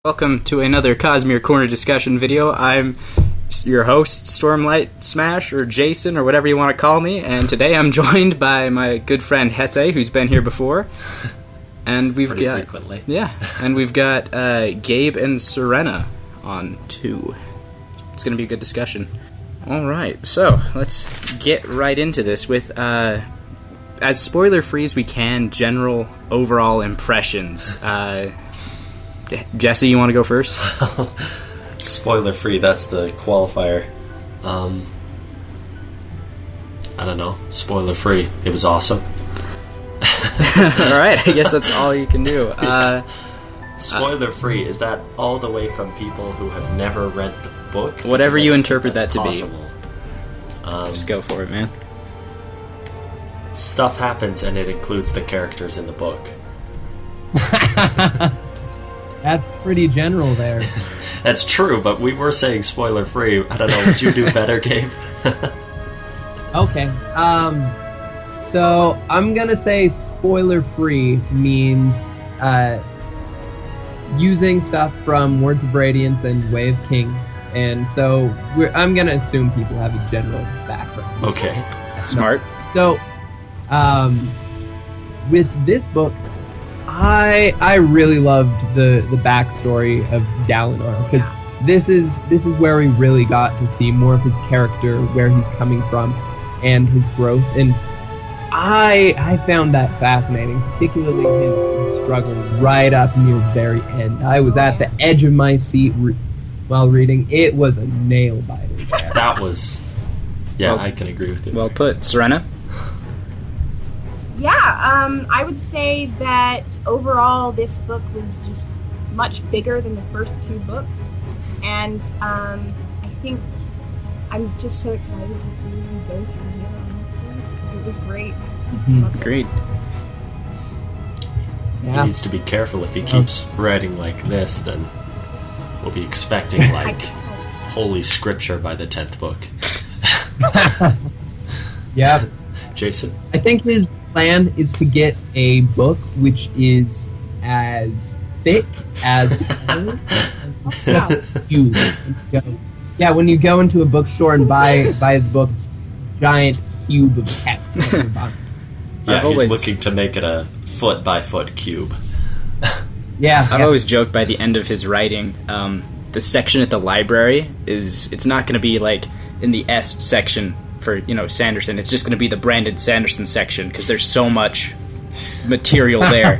Welcome to another Cosmere Corner discussion video. I'm your host, Stormlight Smash, or Jason, or whatever you want to call me, and today I'm joined by my good friend Hessay, who's been here before. And we've Pretty got frequently. Yeah, and we've got Gabe and Syrenna on too. It's going to be a good discussion. Alright, so let's get right into this with as spoiler-free as we can, general overall impressions. Jesse, you want to go first? Spoiler-free, that's the qualifier. I don't know. Spoiler-free. It was awesome. Alright, I guess that's all you can do. Spoiler-free, is that all the way from people who have never read the book? Whatever you interpret that to possible. be. Just go for it, man. Stuff happens and it includes the characters in the book. That's pretty general there. That's true, but we were saying spoiler-free. I don't know, would you do better, Gabe? Okay. So I'm gonna say spoiler-free means using stuff from Words of Radiance and Way of Kings, and so I'm gonna assume people have a general background. Okay. Smart. So, with this book, I really loved the backstory of Dalinar, because this is where we really got to see more of his character, where he's coming from, and his growth. And I found that fascinating, particularly his struggle right up near the very end. I was at the edge of my seat while reading. It was a nail biter. That was... Yeah, well, I can agree with you. Well put. Syrenna? Yeah, I would say that overall this book was just much bigger than the first two books, and I think I'm just so excited to see where he goes from here, honestly. It was great. Agreed. Yeah. He needs to be careful. If he keeps writing like this, then we'll be expecting, like, holy scripture by the 10th book. Yeah. Jason? I think his plan is to get a book which is as thick as you. Yeah, when you go into a bookstore and buy his book, it's a giant cube of text. Yeah, he's looking to make it a foot-by-foot cube. Yeah. I've always joked by the end of his writing, the section at the library it's not going to be like in the S section for, Sanderson. It's just going to be the Brandon Sanderson section, because there's so much material there.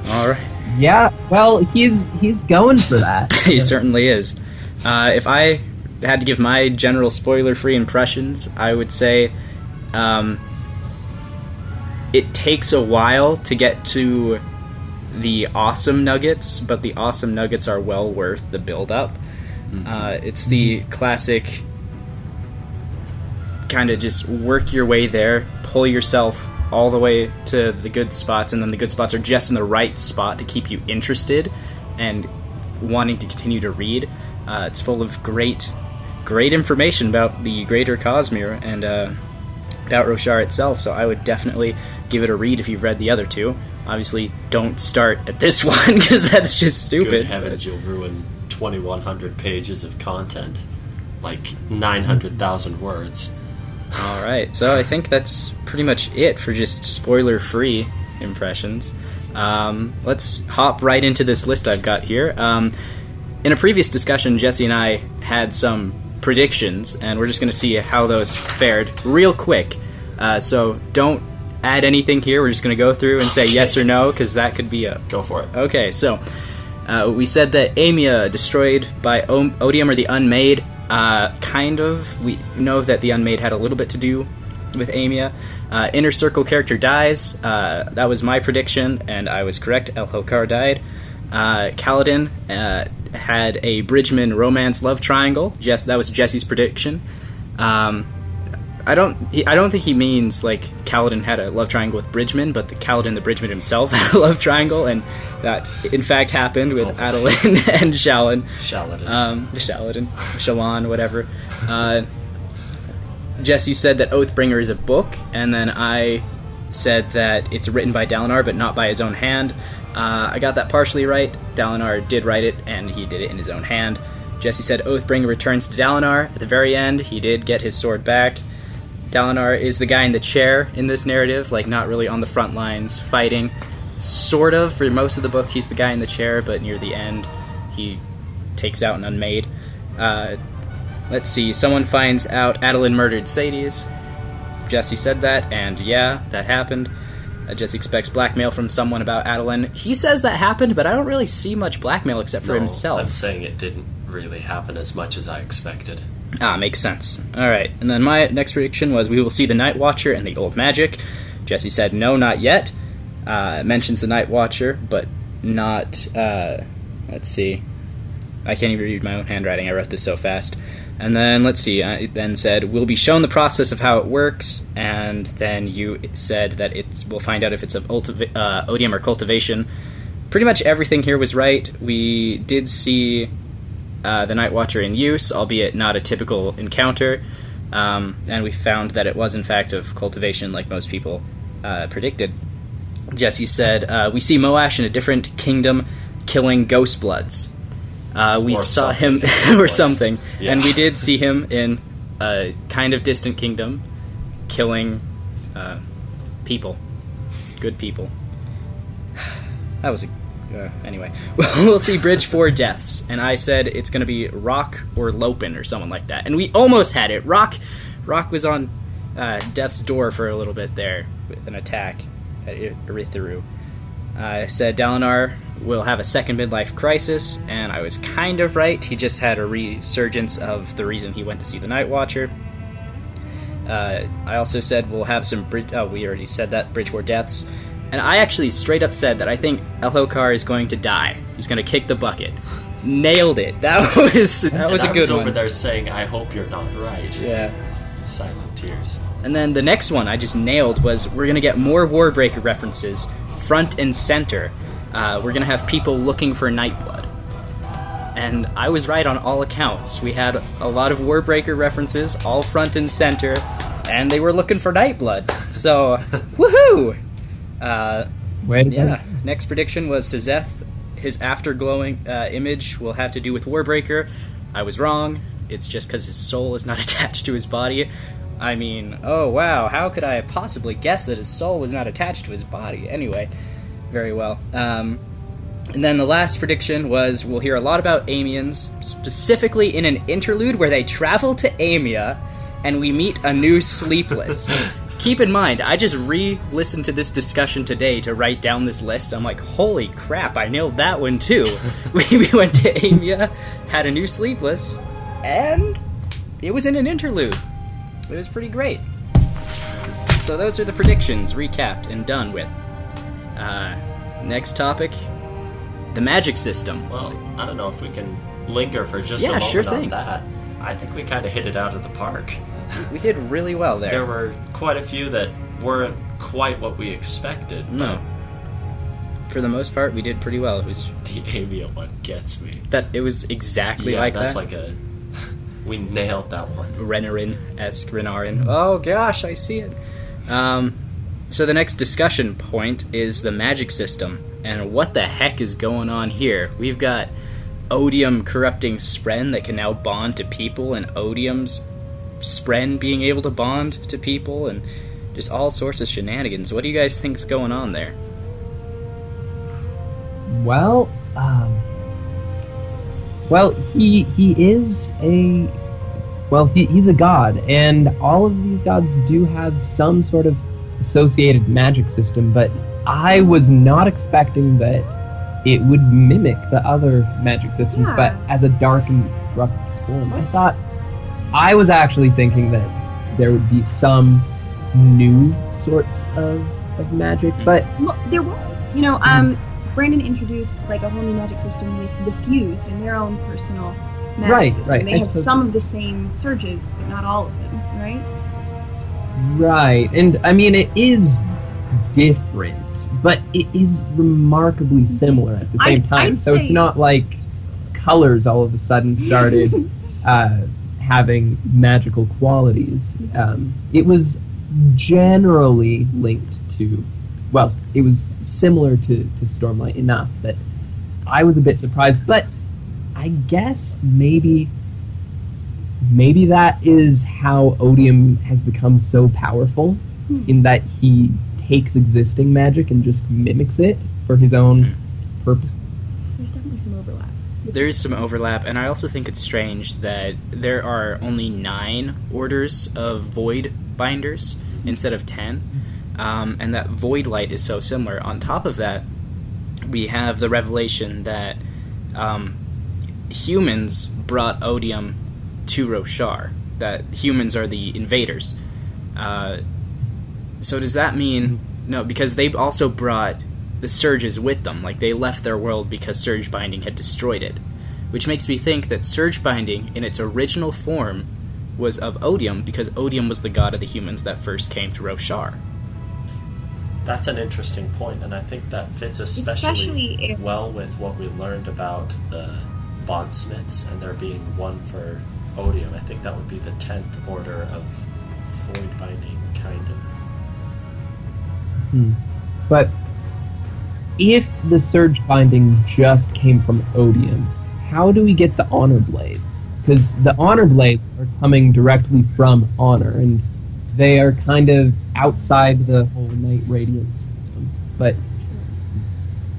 All right. Yeah, well, he's going for that. He certainly is. If I had to give my general spoiler-free impressions, I would say it takes a while to get to the awesome nuggets, but the awesome nuggets are well worth the build-up. It's the classic kind of just work your way there, pull yourself all the way to the good spots, and then the good spots are just in the right spot to keep you interested and wanting to continue to read. It's full of great information about the greater Cosmere and about Roshar itself, so I would definitely give it a read if you've read the other two. Obviously, don't start at this one, because that's just stupid. Good heavens, you'll ruin 2,100 pages of content. Like 900,000 words. Alright, so I think that's pretty much it for just spoiler-free impressions. Let's hop right into this list I've got here. In a previous discussion, Jesse and I had some predictions, and we're just going to see how those fared real quick. So don't add anything here. We're just going to go through and say yes or no, because that could be a... Go for it. Okay, so we said that Amia destroyed by Odium or the Unmade. Kind of. We know that the Unmade had a little bit to do with Amia. Inner Circle character dies. That was my prediction, and I was correct. El Helkar died. Caledon had a Bridgman romance love triangle. That was Jesse's prediction. I don't think he means like Caledon had a love triangle with Bridgman, but the Caledon, the Bridgman himself, had a love triangle, and that in fact happened with Adolin and Shallan. Shallan, whatever. Jesse said that Oathbringer is a book, and then I said that it's written by Dalinar, but not by his own hand. I got that partially right. Dalinar did write it, and he did it in his own hand. Jesse said Oathbringer returns to Dalinar. At the very end, he did get his sword back. Dalinar is the guy in the chair in this narrative, like not really on the front lines fighting. Sort of, for most of the book, he's the guy in the chair, but near the end, he takes out an unmade. Let's see, someone finds out Adolin murdered Sadies. Jesse said that, and yeah, that happened. Jesse expects blackmail from someone about Adolin. He says that happened, but I don't really see much blackmail except for himself. I'm saying it didn't really happen as much as I expected. Makes sense. Alright, and then my next prediction was we will see the Night Watcher and the Old Magic. Jesse said no, not yet. Mentions the Night Watcher, but not, let's see. I can't even read my own handwriting, I wrote this so fast. And then, let's see, I then said, we'll be shown the process of how it works, and then you said that we'll find out if it's of Odium or Cultivation. Pretty much everything here was right. We did see the Night Watcher in use, albeit not a typical encounter, and we found that it was in fact of Cultivation like most people predicted. Jesse said, we see Moash in a different kingdom killing Ghostbloods. We saw him, or something, yeah. And we did see him in a kind of distant kingdom killing people. Good people. That was anyway. We'll see Bridge 4 deaths, and I said it's going to be Rock or Lopin or someone like that. And we almost had it. Rock was on death's door for a little bit there with an attack at Erithiru. I said Dalinar will have a second midlife crisis, and I was kind of right. He just had a resurgence of the reason he went to see the Night Watcher. I also said we'll have some we already said that, Bridge 4 deaths. And I actually straight up said that I think Elhokar is going to die. He's going to kick the bucket. Nailed it. That was a good one. I was over there saying, I hope you're not right. Yeah. Silent tears. And then the next one I just nailed was we're going to get more Warbreaker references front and center. We're going to have people looking for Nightblood. And I was right on all accounts. We had a lot of Warbreaker references, all front and center, and they were looking for Nightblood. So, woohoo! Next prediction was Sazeth. His afterglowing image will have to do with Warbreaker. I was wrong. It's just because his soul is not attached to his body. I mean, oh wow, how could I have possibly guessed that his soul was not attached to his body? Anyway, very well. And then the last prediction was we'll hear a lot about Amiens, specifically in an interlude where they travel to Amia and we meet a new Sleepless. Keep in mind, I just re-listened to this discussion today to write down this list. I'm like, holy crap, I nailed that one too. We went to Amia, had a new Sleepless, and it was in an interlude. It was pretty great. So those are the predictions, recapped and done with. Next topic, the magic system. Well, I don't know if we can linger for just a moment on that. I think we kind of hit it out of the park. We did really well there. There were quite a few that weren't quite what we expected. No. For the most part, we did pretty well. It was the Amia one gets me. That it was exactly like that. Yeah, that's like we nailed that one. Renarin-esque Renarin. Oh gosh, I see it. So the next discussion point is the magic system, and what the heck is going on here? We've got Odium corrupting Spren that can now bond to people, and Odium's Spren being able to bond to people, and just all sorts of shenanigans. What do you guys think's going on there? Well, he's a god, and all of these gods do have some sort of associated magic system, but I was not expecting that it would mimic the other magic systems, but as a dark and corrupt form. I was actually thinking that there would be some new sorts of magic, but... Well, there was. Brandon introduced like a whole new magic system with the Fuse and their own personal magic system. Right. They have some of the same surges, but not all of them, right? Right, and I mean, it is different, but it is remarkably similar at the same time. So it's not like colors all of a sudden started having magical qualities. It was generally linked to well, it was similar to Stormlight enough that I was a bit surprised, but I guess maybe that is how Odium has become so powerful, in that he takes existing magic and just mimics it for his own purposes. There's definitely some overlap. There is some overlap, and I also think it's strange that there are only 9 orders of Void Binders instead of 10, and that Void Light is so similar. On top of that, we have the revelation that humans brought Odium to Roshar, that humans are the invaders. So does that mean... No, because they also brought the Surges with them. Like, they left their world because Surge Binding had destroyed it. Which makes me think that Surge Binding, in its original form, was of Odium, because Odium was the god of the humans that first came to Roshar. That's an interesting point, and I think that fits especially well with what we learned about the bondsmiths and there being one for Odium. I think that would be the 10th order of Void Binding, kind of. But if the Surge Binding just came from Odium, how do we get the Honor Blades? Because the Honor Blades are coming directly from Honor, and they are kind of outside the whole Night Radiant system. But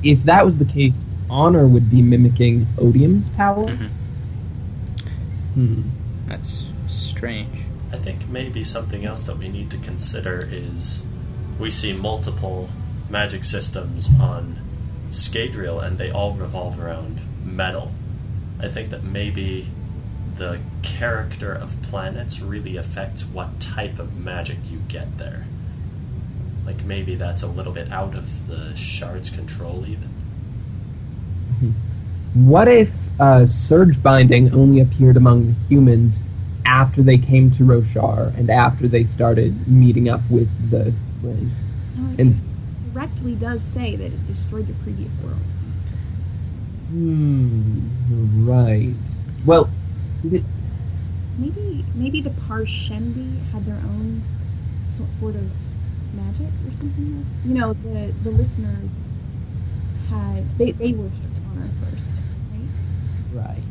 if that was the case, Honor would be mimicking Odium's power? That's strange. I think maybe something else that we need to consider is we see multiple magic systems on Scadrial, and they all revolve around metal. I think that maybe the character of planets really affects what type of magic you get there. Like, maybe that's a little bit out of the shard's control, even. What if Surge Binding only appeared among the humans after they came to Roshar and after they started meeting up with the Sling? No, it directly does say that it destroyed the previous world. Right. Well, did it... Maybe the Parshendi had their own sort of magic or something like that. You know, the listeners had... They worshipped Honor first, right? Right.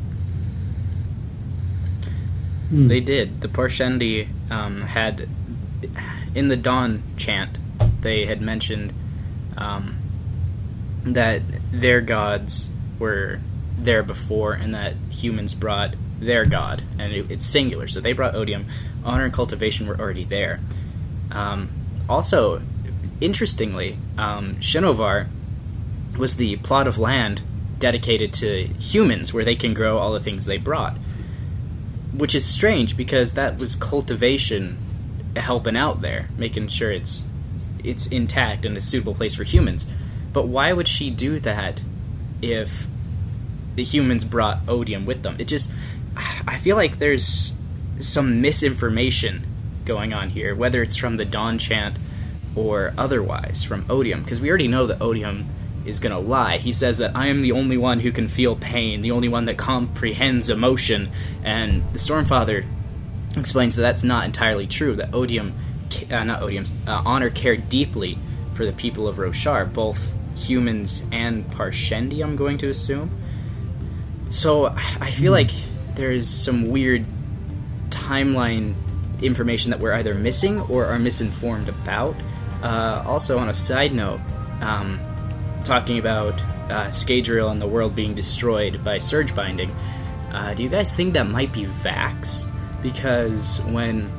They did. The Parshendi had... In the Dawn chant, they had mentioned that their gods were there before, and that humans brought their god, and it's singular, so they brought Odium. Honor and Cultivation were already there. Also, interestingly, Shinovar was the plot of land dedicated to humans, where they can grow all the things they brought. Which is strange, because that was Cultivation helping out there, making sure it's intact and a suitable place for humans. But why would she do that if the humans brought Odium with them? I feel like there's some misinformation going on here, whether it's from the Dawn chant or otherwise from Odium, because we already know that Odium is going to lie. He says that I am the only one who can feel pain, the only one that comprehends emotion, and the Stormfather explains that that's not entirely true, that Honor cared deeply for the people of Roshar, both humans and Parshendi, I'm going to assume. So I feel like there's some weird timeline information that we're either missing or are misinformed about. Also, on a side note, talking about Scadrial and the world being destroyed by Surge Binding, do you guys think that might be Vax? Because when...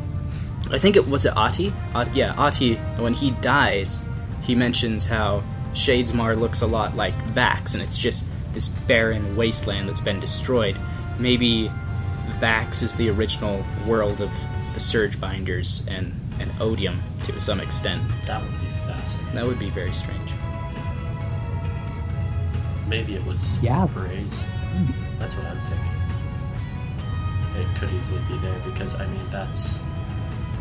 I think it was Ati? Ati, when he dies, he mentions how Shadesmar looks a lot like Vax, and it's just this barren wasteland that's been destroyed. Maybe Vax is the original world of the Surge Binders and Odium to some extent. That would be fascinating. That would be very strange. Maybe it was Braze. That's what I'm thinking. It could easily be there, because, I mean, that's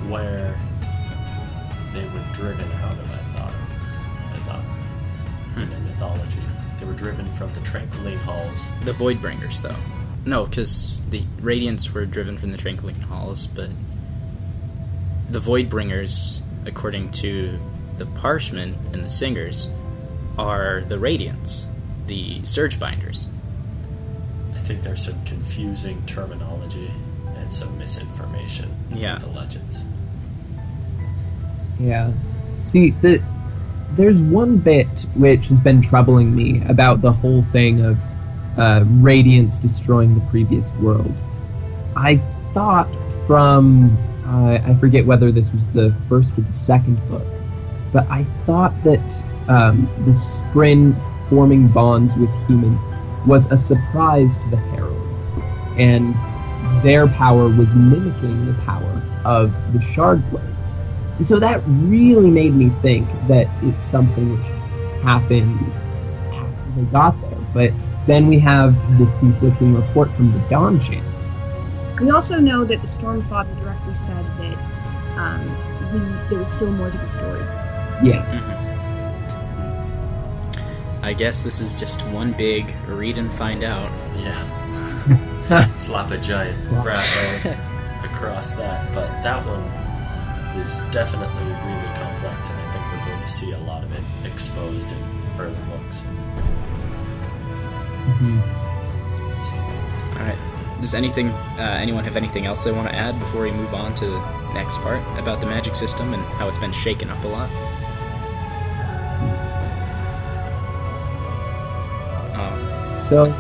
where they were driven out of, I thought, in the mythology. They were driven from the Tranquiline Halls. The Voidbringers, though. No, because the Radiants were driven from the Tranquiline Halls, but the Voidbringers, according to the Parshmen and the Singers are the Radiants, the Surge Binders. I think there's some confusing terminology and some misinformation in the legends. Yeah. See, there's one bit which has been troubling me about the whole thing of Radiance destroying the previous world. I thought from... I forget whether this was the first or the second book, but I thought that the Sprin forming bonds with humans was a surprise to the Heralds, and their power was mimicking the power of the Shard Blades. And so that really made me think that it's something which happened after they got there. But then we have this conflicting report from the Dawn Chant. We also know that the Stormfather directly said that there was still more to the story. Yeah. I guess this is just one big read and find out. Yeah. Slap a giant graph across that. But that one is definitely really complex, and I think we're going to see a lot of it exposed in further books. Alright. Does anyone have anything else they want to add before we move on to the next part about the magic system and how it's been shaken up a lot? So,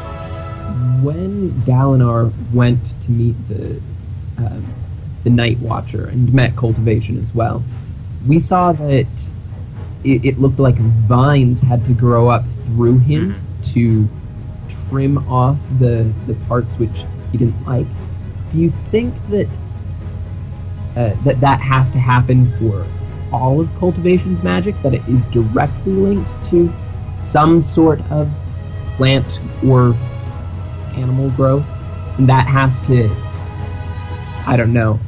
when Dalinar went to meet the Night Watcher and met Cultivation as well, we saw that it looked like vines had to grow up through him to trim off the parts which he didn't like. Do you think that that has to happen for all of Cultivation's magic, that it is directly linked to some sort of plant or animal growth, and that has to, I don't know,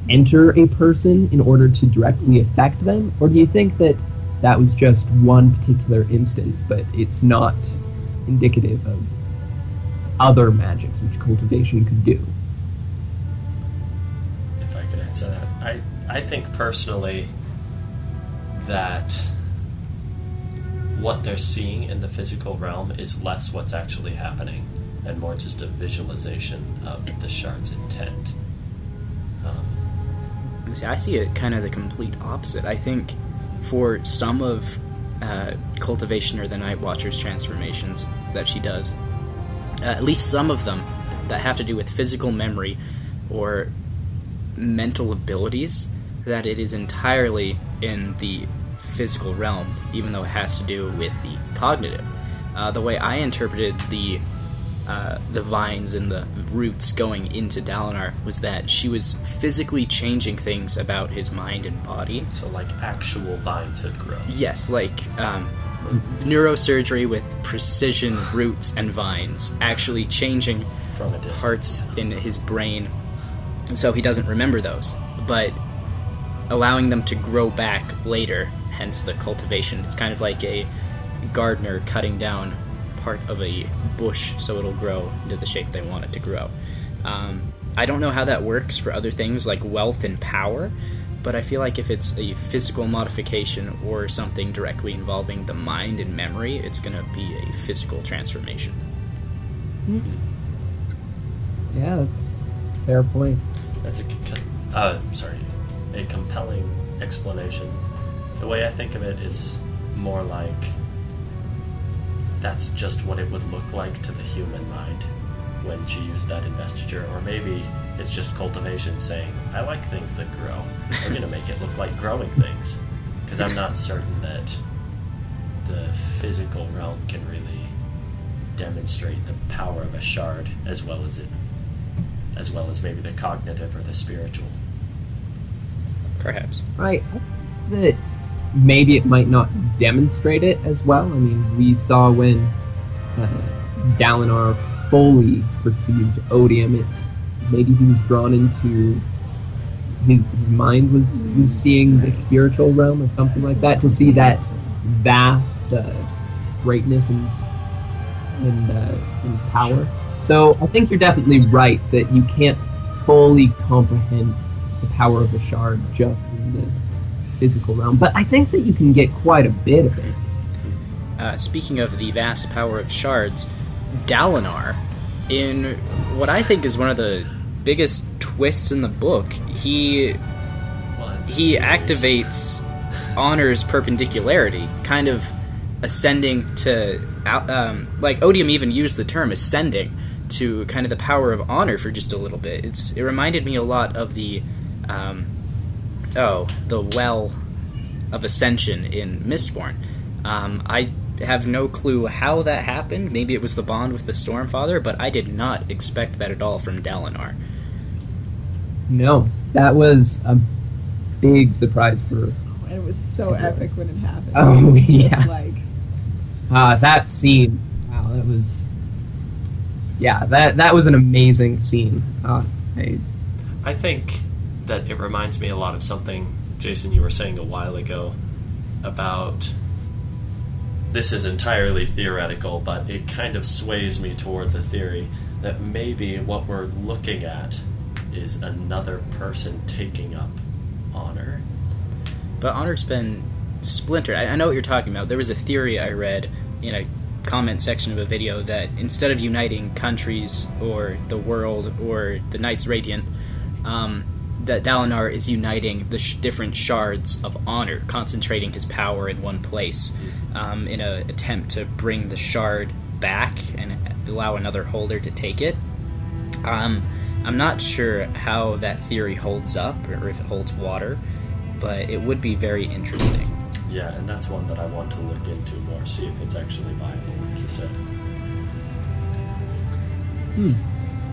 enter a person in order to directly affect them? Or do you think that that was just one particular instance, but it's not indicative of other magics which Cultivation could do? If I could answer that, I think personally that what they're seeing in the physical realm is less what's actually happening and more just a visualization of the shard's intent. See, I see it kind of the complete opposite. I think for some of Cultivation or the Night Watcher's transformations that she does, at least some of them that have to do with physical memory or mental abilities, that it is entirely in the physical realm, even though it has to do with the cognitive. The way I interpreted the vines and the roots going into Dalinar was that she was physically changing things about his mind and body. So like actual vines had grown. Yes, like neurosurgery with precision roots and vines, actually changing From a distance. parts in his brain, and so he doesn't remember those, but allowing them to grow back later, hence the cultivation. It's kind of like a gardener cutting down part of a bush so it'll grow into the shape they want it to grow. I don't know how that works for other things like wealth and power, but I feel like if it's a physical modification or something directly involving the mind and memory, it's going to be a physical transformation. Yeah, that's a fair point. That's a compelling explanation. The way I think of it is more like that's just what it would look like to the human mind when she used that investiture. Or maybe it's just cultivation saying, I like things that grow. We're going to make it look like growing things. Because I'm not certain that the physical realm can really demonstrate the power of a shard as well as maybe the cognitive or the spiritual. Perhaps. I think that maybe it might not demonstrate it as well. I mean, we saw when Dalinar fully perceived Odium, maybe he was drawn into his mind was seeing the spiritual realm or something like that, to see that vast greatness and power. So I think you're definitely right that you can't fully comprehend the power of a shard just in the physical realm, but I think that you can get quite a bit of it. Speaking of the vast power of shards, Dalinar, in what I think is one of the biggest twists in the book, he activates Honor's perpendicularity, kind of ascending to, like Odium even used the term ascending to kind of the power of Honor for just a little bit. It reminded me a lot of the Well of Ascension in Mistborn. I have no clue how that happened. Maybe it was the bond with the Stormfather, but I did not expect that at all from Dalinar. No, that was a big surprise for... And it was so epic when it happened. Oh, It was yeah. just like... that scene, wow, that was... Yeah, that was an amazing scene. I think that it reminds me a lot of something, Jason, you were saying a while ago about... This is entirely theoretical, but it kind of sways me toward the theory that maybe what we're looking at is another person taking up Honor. But Honor's been splintered. I know what you're talking about. There was a theory I read in a comment section of a video that instead of uniting countries or the world or the Knights Radiant, that Dalinar is uniting the different shards of Honor, concentrating his power in one place in an attempt to bring the shard back and allow another holder to take it. I'm not sure how that theory holds up or if it holds water, but it would be very interesting. Yeah, and that's one that I want to look into more, see if it's actually viable, like you said.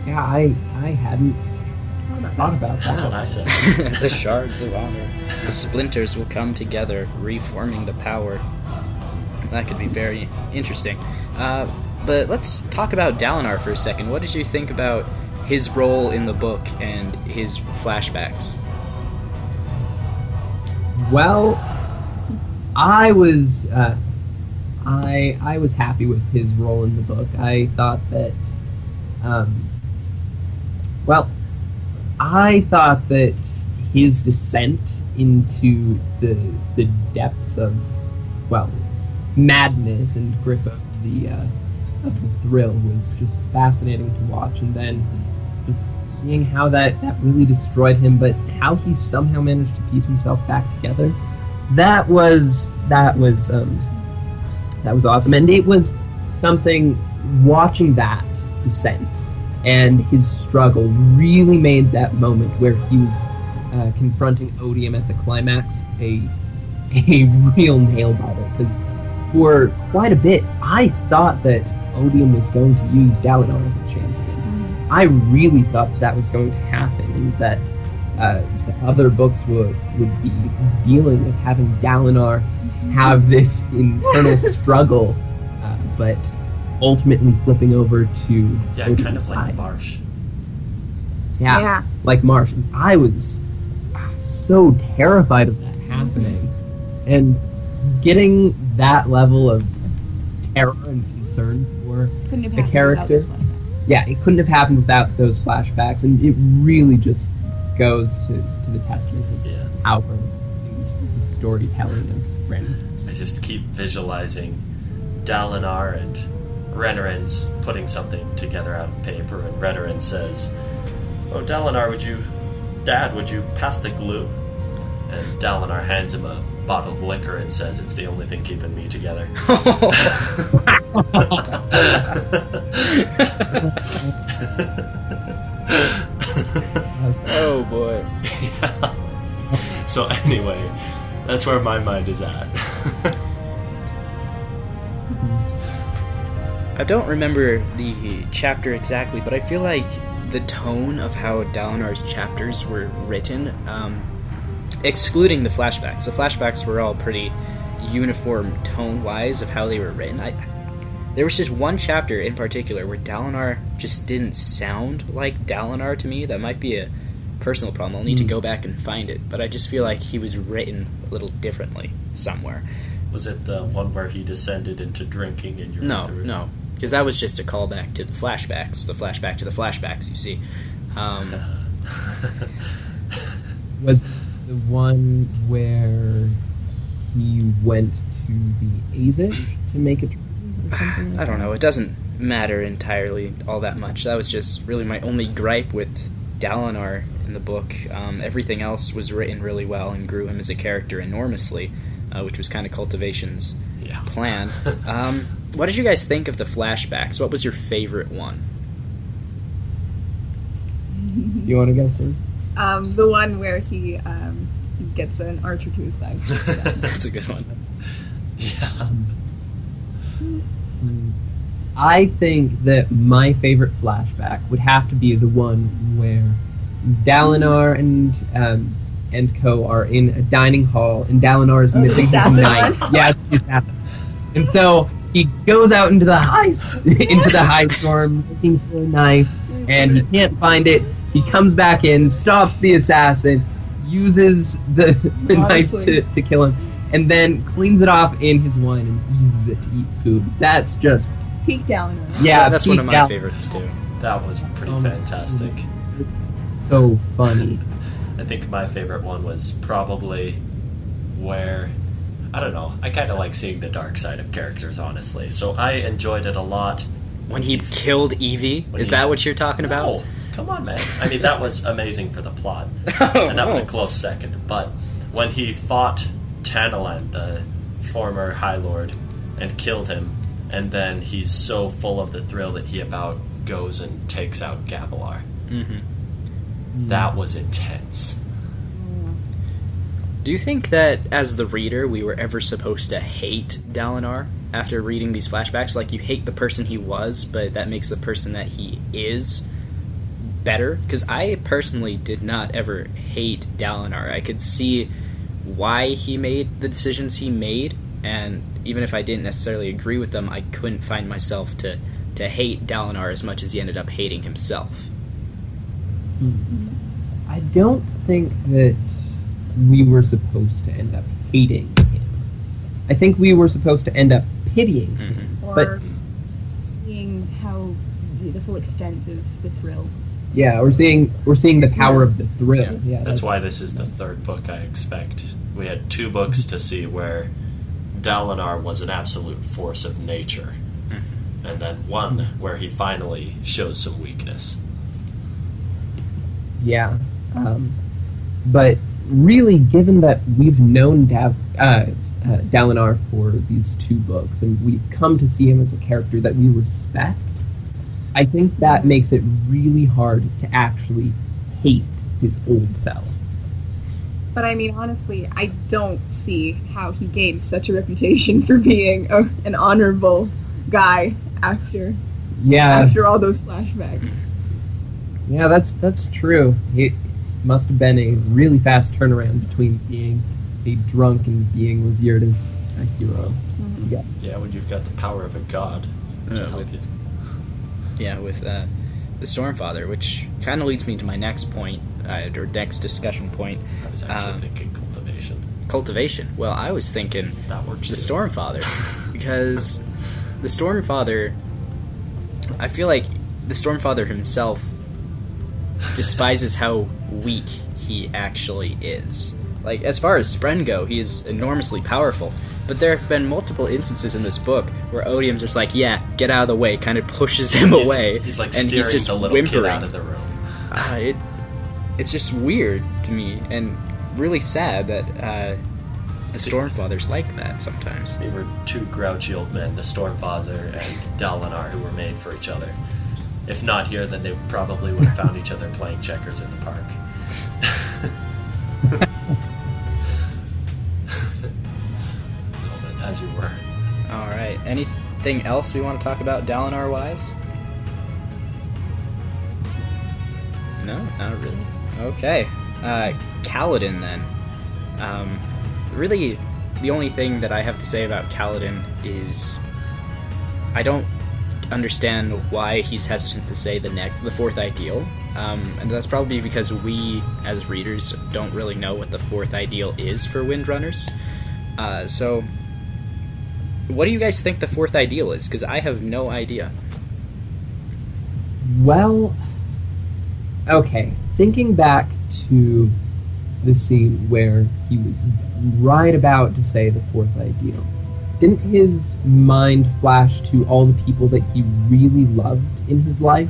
Yeah, I hadn't thought about that. That's what I said. The shards of Honor. The splinters will come together, reforming the power. That could be very interesting. But let's talk about Dalinar for a second. What did you think about his role in the book and his flashbacks? Well, I was I was happy with his role in the book. I thought that, I thought that his descent into the depths of, madness and grip of the thrill was just fascinating to watch, and then just seeing how that really destroyed him, but how he somehow managed to piece himself back together. That was awesome, and it was something, watching that descent and his struggle really made that moment where he was confronting Odium at the climax a real nail-biter, because for quite a bit I thought that Odium was going to use Dalinar as a champion. I really thought that was going to happen, and that the other books would be dealing with having Dalinar have this internal struggle, but ultimately flipping over to kind of side. like Marsh. Yeah, like Marsh. I was so terrified of that happening, and getting that level of terror and concern for the character. Yeah, it couldn't have happened without those flashbacks, and it really just goes to the testament of how the storytelling of Ren. I just keep visualizing Dalinar and Renarin's putting something together out of paper, and Renarin says, "Oh, Dalinar, would you pass the glue?" And Dalinar hands him a bottle of liquor and says, "It's the only thing keeping me together." Oh boy. Yeah. So anyway, that's where my mind is at. I don't remember the chapter exactly, but I feel like the tone of how Dalinar's chapters were written, excluding the flashbacks were all pretty uniform tone-wise of how they were written. There was just one chapter in particular where Dalinar just didn't sound like Dalinar to me. That might be a personal problem. I'll need to go back and find it, but I just feel like he was written a little differently somewhere. Was it the one where he descended into drinking and No, because that was just a callback to the flashbacks, to the flashbacks, you see. Was The one where he went to the Azish to make a treaty or something like I don't know. It doesn't matter entirely all that much. That was just really my only gripe with Dalinar in the book. Everything else was written really well and grew him as a character enormously, which was kind of Cultivation's plan. What did you guys think of the flashbacks? What was your favorite one? You want to go first? The one where he gets an archer to his side. That's a good one. Yeah. I think that my favorite flashback would have to be the one where Dalinar and co are in a dining hall, and Dalinar is missing his knife. Yeah, it's happened. And so he goes out into the high storm looking for a knife, and he can't find it. He comes back in, stops the assassin, uses the knife to kill him, and then cleans it off in his wine and uses it to eat food. That's just Peak Dalinar. yeah. That's one of my favorites too. That was pretty fantastic. So funny. I think my favorite one was probably where, I don't know, I kind of like seeing the dark side of characters, honestly. So I enjoyed it a lot. When he killed Evie? Is that what you're talking about? No, come on, man. I mean, that was amazing for the plot. And that was a close second. But when he fought Nalan, the former High Lord, and killed him, and then he's so full of the thrill that he about goes and takes out Gabriel. That was intense. Do you think that, as the reader, we were ever supposed to hate Dalinar after reading these flashbacks? Like, you hate the person he was, but that makes the person that he is better? Because I personally did not ever hate Dalinar. I could see why he made the decisions he made, and even if I didn't necessarily agree with them, I couldn't find myself to hate Dalinar as much as he ended up hating himself. I don't think that we were supposed to end up hating him. I think we were supposed to end up pitying him. Or seeing how the full extent of the thrill. Yeah, we're seeing the power of the thrill. Yeah, That's why this is the third book I expect. We had 2 books to see where Dalinar was an absolute force of nature, and then one where he finally shows some weakness. Yeah, but really, given that we've known Dalinar for these 2 books, and we've come to see him as a character that we respect, I think that makes it really hard to actually hate his old self. But I mean, honestly, I don't see how he gained such a reputation for being an honorable guy after all those flashbacks. Yeah, that's true. It must have been a really fast turnaround between being a drunk and being revered as a hero. Yeah, when you've got the power of a god to help you. Yeah, with the Stormfather, which kind of leads me to my next point, or next discussion point. I was actually thinking Cultivation. Cultivation. Well, I was thinking That works the too. Stormfather, because the Stormfather, I feel like the Stormfather himself despises how weak he actually is. Like, as far as Spren go, he is enormously powerful, but there have been multiple instances in this book where Odium's just like, yeah, get out of the way, kind of pushes him away. He's like and steering he's just the little whimpering. kid out of the room. It's just weird to me, and really sad that the Stormfather's like that sometimes. They were 2 grouchy old men, the Stormfather and Dalinar, who were made for each other. If not here, then they probably would have found each other playing checkers in the park. As you were. Alright, anything else we want to talk about Dalinar-wise? No, not really. Okay. Caledon, then. Really, the only thing that I have to say about Caledon is I don't understand why he's hesitant to say the 4th ideal. And that's probably because we, as readers, don't really know what the 4th ideal is for Windrunners. So, what do you guys think the 4th ideal is? Because I have no idea. Well, okay. Thinking back to the scene where he was right about to say the fourth ideal, didn't his mind flash to all the people that he really loved in his life?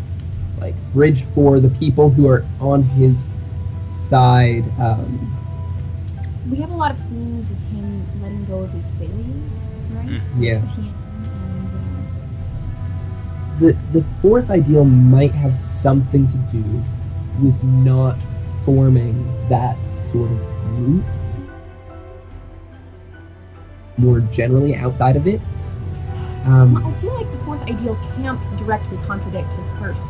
Like, bridge for the people who are on his side. We have a lot of themes of him letting go of his failures, right? Yeah. And, The fourth ideal might have something to do with not forming that sort of group more generally outside of it. I feel like the fourth ideal can't directly contradict his first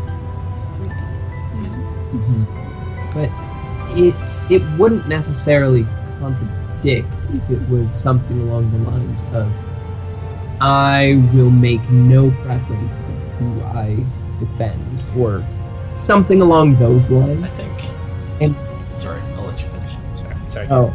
three ideals, you know? But it wouldn't necessarily contradict if it was something along the lines of, I will make no preference of who I defend, or something along those lines. I think. And sorry, I'll let you finish. Sorry. oh,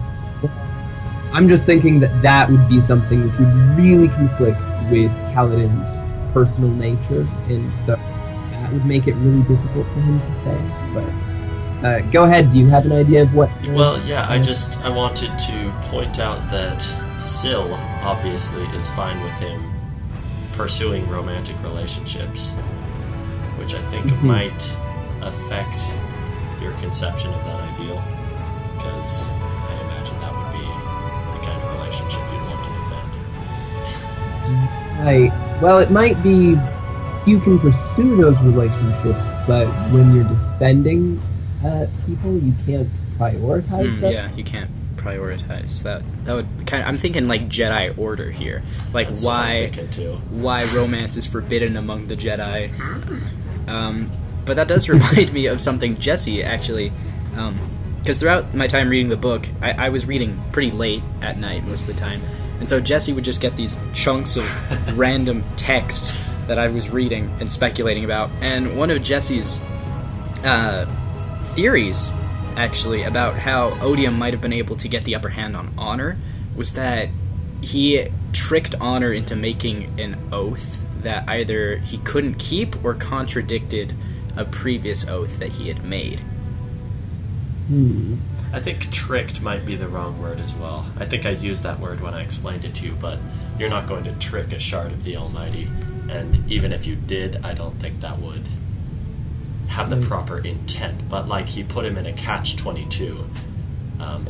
I'm just thinking that would be something which would really conflict with Kaladin's personal nature, and so that would make it really difficult for him to say. But go ahead. Do you have an idea of what? Well, yeah. I wanted to point out that Syl obviously is fine with him pursuing romantic relationships, which I think might affect your conception of that ideal, because I imagine that would be the kind of relationship you'd want to defend. Right. Well, it might be you can pursue those relationships, but when you're defending people, you can't prioritize them. Yeah, you can't prioritize that. That would I'm thinking like Jedi Order here, like That's what I'm thinking too. why romance is forbidden among the Jedi. But that does remind me of something Jesse actually, because throughout my time reading the book, I was reading pretty late at night most of the time, and so Jesse would just get these chunks of random text that I was reading and speculating about, and one of Jesse's theories actually about how Odium might have been able to get the upper hand on Honor was that he tricked Honor into making an oath that either he couldn't keep or contradicted a previous oath that he had made. I think tricked might be the wrong word as well. I think I used that word when I explained it to you, but you're not going to trick a shard of the Almighty, and even if you did, I don't think that would have the proper intent. But like, he put him in a catch-22.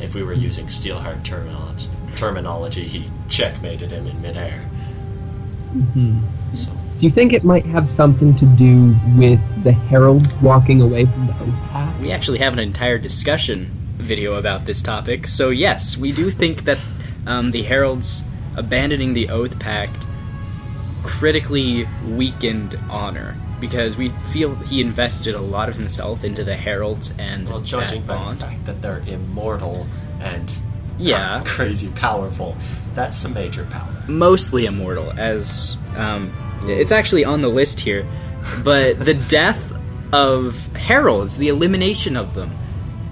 If we were using Steelheart terminology, he checkmated him in midair. So. Do you think it might have something to do with the heralds walking away from the Oath Pact? We actually have an entire discussion video about this topic, so yes, we do think that the heralds abandoning the Oath Pact critically weakened Honor, because we feel he invested a lot of himself into the heralds and well, judging that by bond. the fact that they're immortal and Yeah. crazy powerful, that's some major power. Mostly immortal, as it's actually on the list here, but the death of heralds, the elimination of them,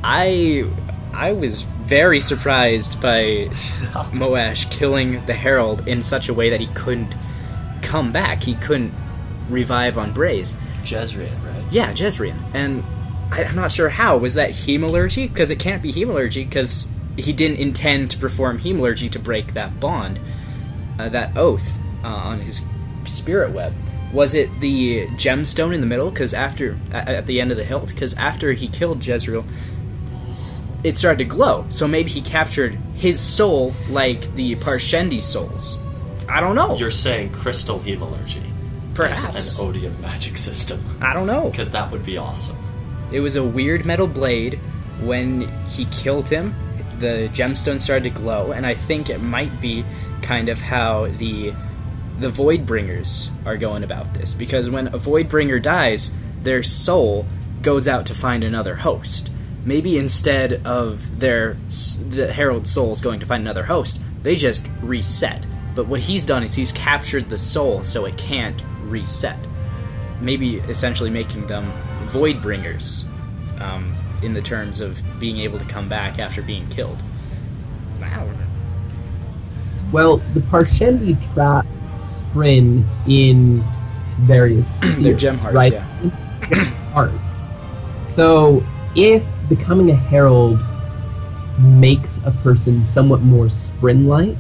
I was very surprised by Moash killing the herald in such a way that he couldn't come back. He couldn't revive on Braze. Jezrien, right? Yeah, Jezrien. And I'm not sure how. Was that hemalurgy? Because it can't be hemalurgy, because he didn't intend to perform hemalurgy to break that bond, that oath on his spirit web. Was it the gemstone in the middle? Because after, at the end of the hilt, because after he killed Jezreel, it started to glow. So maybe he captured his soul like the Parshendi souls. I don't know. You're saying crystal hemalurgy. Perhaps. As an Odium magic system. I don't know. Because that would be awesome. It was a weird metal blade. When he killed him, the gemstone started to glow, and I think it might be kind of how the Voidbringers are going about this. Because when a Voidbringer dies, their soul goes out to find another host. Maybe instead of the Herald souls going to find another host, they just reset. But what he's done is he's captured the soul so it can't reset. Maybe essentially making them Voidbringers, in the terms of being able to come back after being killed. Wow. Well, the Parshendi trap Sprin in various spheres, They're gem hearts, right? yeah. Heart. So, if becoming a herald makes a person somewhat more Sprin-like,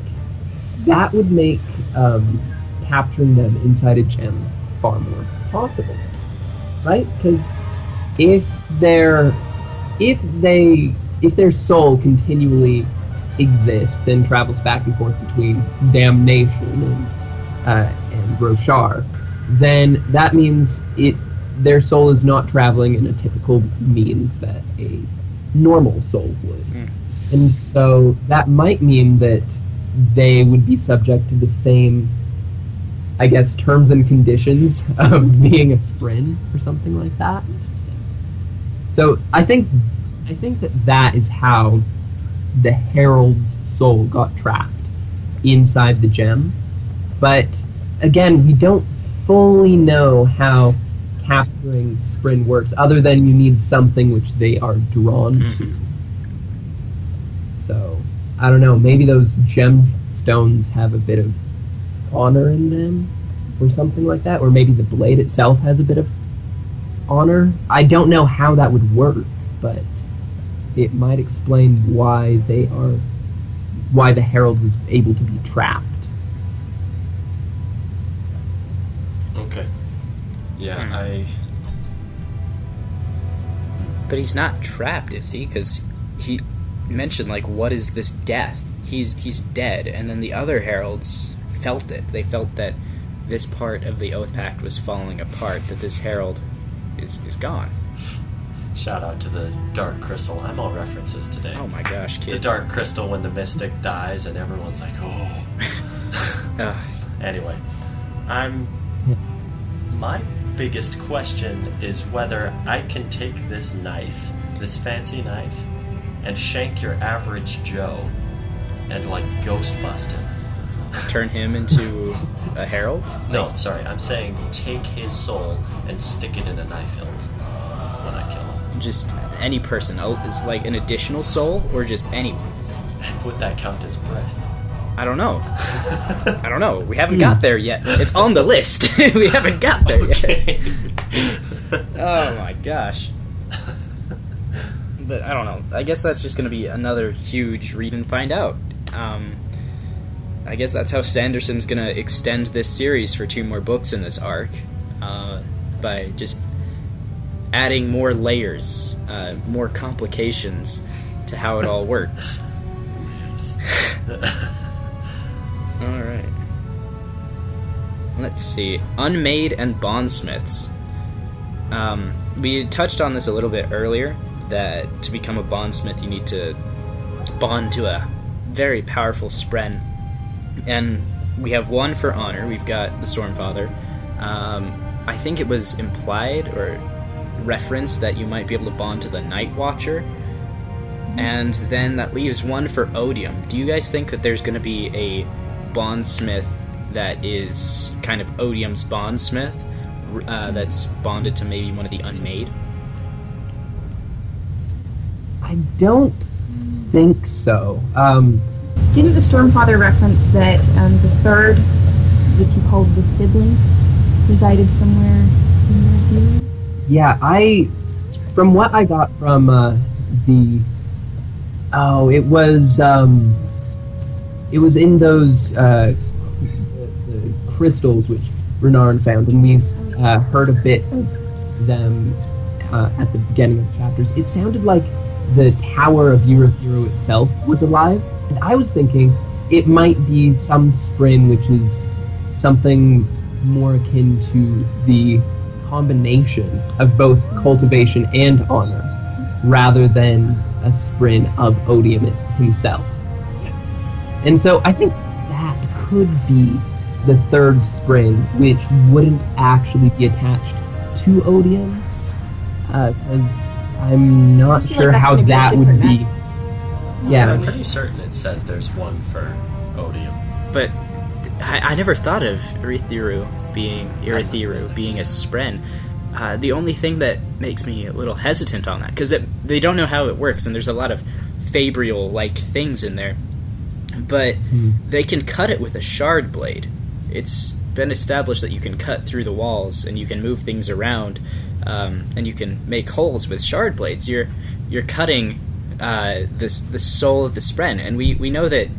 that would make capturing them inside a gem far more possible, right? Because if their soul continually exists and travels back and forth between Damnation and Roshar, then that means their soul is not traveling in a typical means that a normal soul would. And so that might mean that they would be subject to the same, I guess, terms and conditions of being a Sprin or something like that. So I think that is how the Herald's soul got trapped inside the gem. But again, we don't fully know how capturing Sprin works, other than you need something which they are drawn to. So, I don't know, maybe those gemstones have a bit of honor in them, or something like that, or maybe the blade itself has a bit of honor. I don't know how that would work, but it might explain why the Herald was able to be trapped. Okay. Yeah, But he's not trapped, is he? Because he mentioned, like, what is this death? He's dead, and then the other heralds felt it. They felt that this part of the Oath Pact was falling apart, that this herald is gone. Shout out to the Dark Crystal. I'm all references today. Oh my gosh, kid. The Dark Crystal when the Mystic dies and everyone's like, oh. Anyway, my biggest question is whether I can take this knife, this fancy knife, and shank your average Joe and, like, ghost bust him. Turn him into a herald? No, sorry, I'm saying take his soul and stick it in a knife hilt when I kill him. Just any person. Is like an additional soul, or just anyone? And would that count as breath? I don't know. We haven't got there yet. It's on the list. We haven't got there yet. Oh my gosh. But I don't know. I guess that's just going to be another huge read and find out. I guess that's how Sanderson's going to extend this series for 2 more books in this arc, by just adding more layers, more complications to how it all works. Alright. Let's see. Unmade and bondsmiths. We touched on this a little bit earlier, that to become a bondsmith you need to bond to a very powerful spren. And we have one for honor. We've got the Stormfather. I think it was implied or referenced that you might be able to bond to the Night Watcher. And then that leaves one for Odium. Do you guys think that there's going to be a bondsmith that is kind of Odium's bondsmith, that's bonded to maybe one of the Unmade? I don't think so. Didn't the Stormfather reference that the third, which he called the sibling, resided somewhere in the Yeah, from what I got from it was in those the crystals which Renarin found, and we heard a bit of them at the beginning of the chapters. It sounded like the Tower of Erranruin itself was alive, and I was thinking it might be some spren which is something more akin to the combination of both cultivation and honor, rather than a spren of Odium himself. And so I think that could be the third spren, which wouldn't actually be attached to Odium, because I'm not sure how that would be. Yeah, I'm pretty certain it says there's one for Odium. But I never thought of Erranruin being a spren. The only thing that makes me a little hesitant on that, because they don't know how it works, and there's a lot of Fabrial-like things in there, but they can cut it with a shard blade. It's been established that you can cut through the walls, and you can move things around, and you can make holes with shard blades. You're cutting the soul of the Spren, and we know that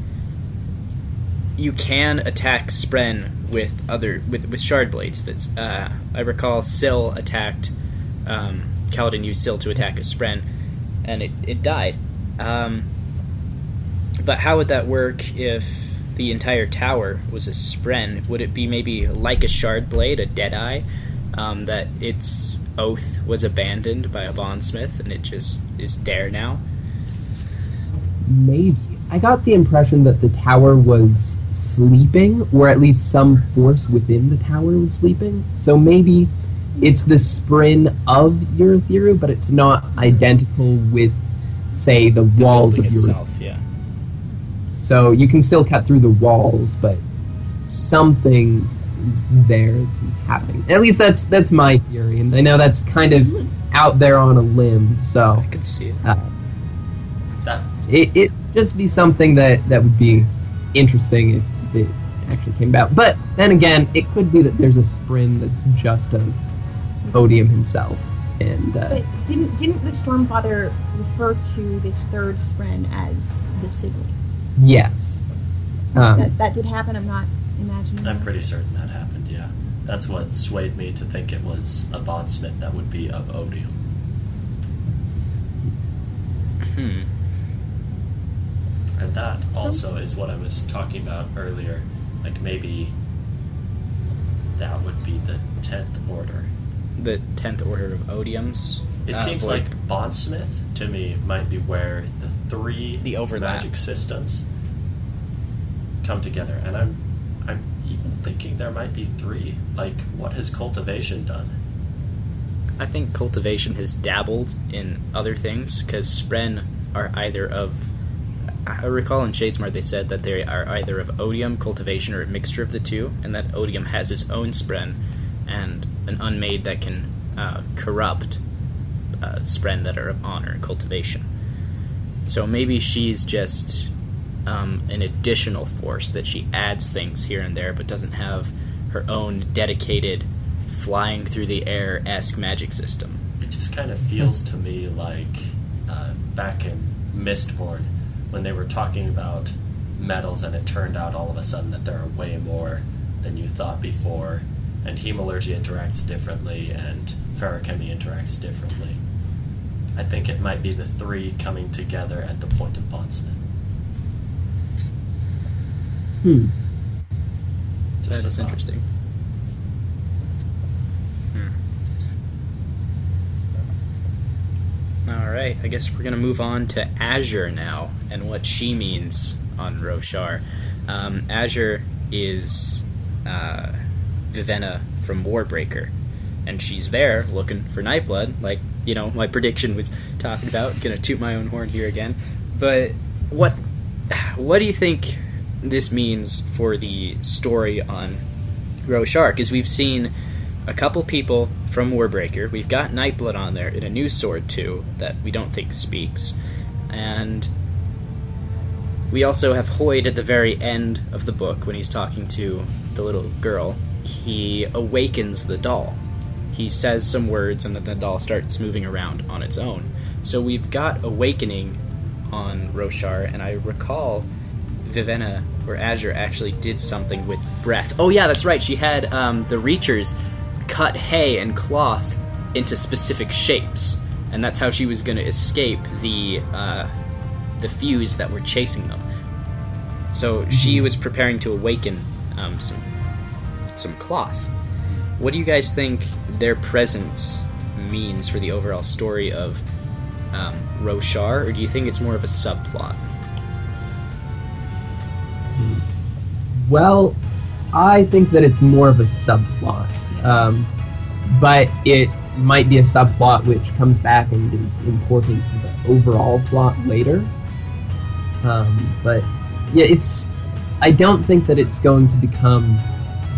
you can attack Spren with shard blades. That's I recall Syl attacked Caledon used Syl to attack a Spren, and it died. But how would that work if the entire tower was a Spren? Would it be maybe like a shard blade, a Deadeye, that its oath was abandoned by a bondsmith and it just is there now? Maybe. I got the impression that the tower was sleeping, or at least some force within the tower was sleeping. So maybe it's the Spren of Urithiru, but it's not identical with, say, the walls of itself. Yeah. So you can still cut through the walls, but something is there. It's happening. At least that's my theory, and I know that's kind of out there on a limb. So I could see it. It just be something that would be interesting if it actually came about. But then again, it could be that there's a Spren that's just of Odium himself. And but didn't the Stormfather refer to this third Spren as the Sigil? Yes. That did happen. I'm not imagining. I'm pretty certain that happened. Yeah, that's what swayed me to think it was a bondsmith that would be of Odium. And that also is what I was talking about earlier. Like maybe that would be the 10th Order. The 10th Order of Odiums. It seems like bondsmith to me might be where the three magic systems come together, and I'm even thinking there might be three. Like, what has Cultivation done? I think Cultivation has dabbled in other things, because Spren are either of... I recall in Shadesmar they said that they are either of Odium, Cultivation, or a mixture of the two, and that Odium has its own Spren, and an unmade that can corrupt Spren that are of honor and Cultivation. So maybe she's just an additional force that she adds things here and there, but doesn't have her own dedicated flying through the air-esque magic system. It just kind of feels to me like back in Mistborn, when they were talking about metals and it turned out all of a sudden that there are way more than you thought before, and hemalurgy interacts differently and ferrochemy interacts differently. I think it might be the three coming together at the point of bondsmith. That is interesting. Alright, I guess we're going to move on to Azure now, and what she means on Roshar. Azure is Vivenna from Warbreaker, and she's there looking for Nightblood, like, you know, my prediction was talking about. Gonna toot my own horn here again. But what do you think this means for the story on Roshar? Because we've seen a couple people from Warbreaker. We've got Nightblood on there in a new sword too that we don't think speaks, and we also have Hoid at the very end of the book when he's talking to the little girl. He awakens the doll. He says some words and then the doll starts moving around on its own. So we've got awakening on Roshar, and I recall Vivenna or Azure actually did something with breath. Oh yeah, that's right. She had the Reachers cut hay and cloth into specific shapes, and that's how she was going to escape the fuse that were chasing them. So she was preparing to awaken some cloth. What do you guys think their presence means for the overall story of Roshar, or do you think it's more of a subplot? Well, I think that it's more of a subplot. But it might be a subplot which comes back and is important to the overall plot later. But yeah, I don't think that it's going to become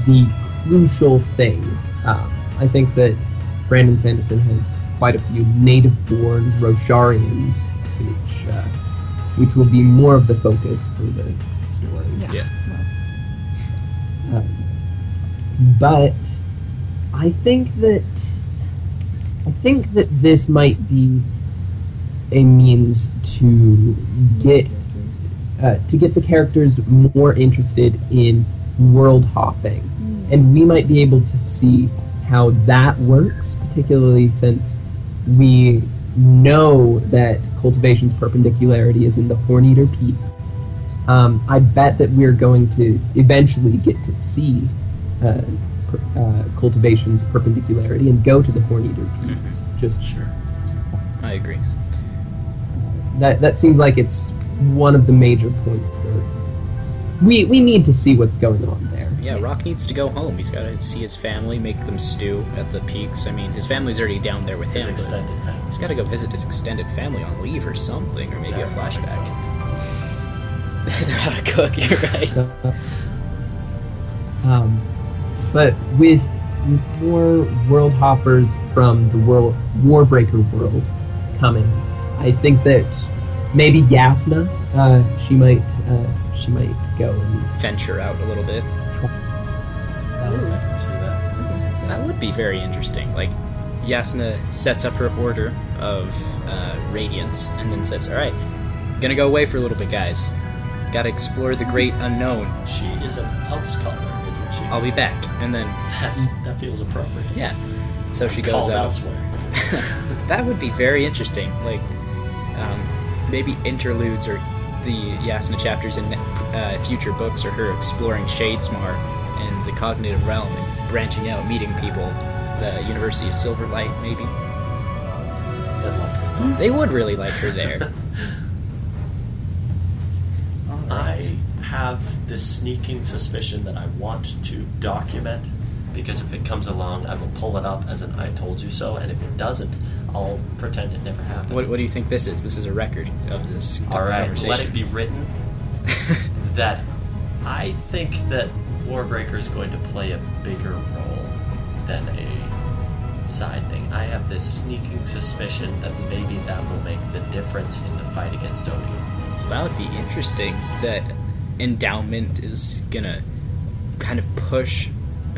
the crucial thing. I think that Brandon Sanderson has quite a few native-born Rosharians, which will be more of the focus for the story. Yeah. But I think that this might be a means to get the characters more interested in world hopping, and we might be able to see how that works, particularly since we know that Cultivation's perpendicularity is in the Horneater Peaks. I bet that we're going to eventually get to see Cultivation's perpendicularity and go to the Horneater Peaks. Just sure. I agree. That seems like it's one of the major points where we need to see what's going on there. Yeah, Rock needs to go home. He's got to see his family, make them stew at the peaks. I mean, his family's already down there with him. His extended family. He's got to go visit his extended family on leave or something, or maybe a flashback. They're how to cook, you're right. So, but with more world hoppers from the Warbreaker world coming, I think that maybe Jasnah, she might go and venture out a little bit. Try. I can see that. That would be very interesting. Like, Jasnah sets up her order of radiance and then says, "All right, gonna go away for a little bit, guys. Gotta explore the great unknown. She is an outscaler, isn't she? I'll be back." And then that feels appropriate. yeah, so she goes Called out elsewhere. That would be very interesting. Like, maybe interludes or the Jasnah chapters in future books are her exploring Shadesmar and the cognitive realm and branching out, meeting people. The University of Silverlight, maybe. They'd like her. They would really like her there. I have this sneaking suspicion that I want to document, because if it comes along, I will pull it up as an "I told you so," and if it doesn't, I'll pretend it never happened. What do you think this is? This is a record of this Alright, conversation. let it be written that I think that Warbreaker is going to play a bigger role than a side thing. I have this sneaking suspicion that maybe that will make the difference in the fight against Odium. That would be interesting. That Endowment is gonna kind of push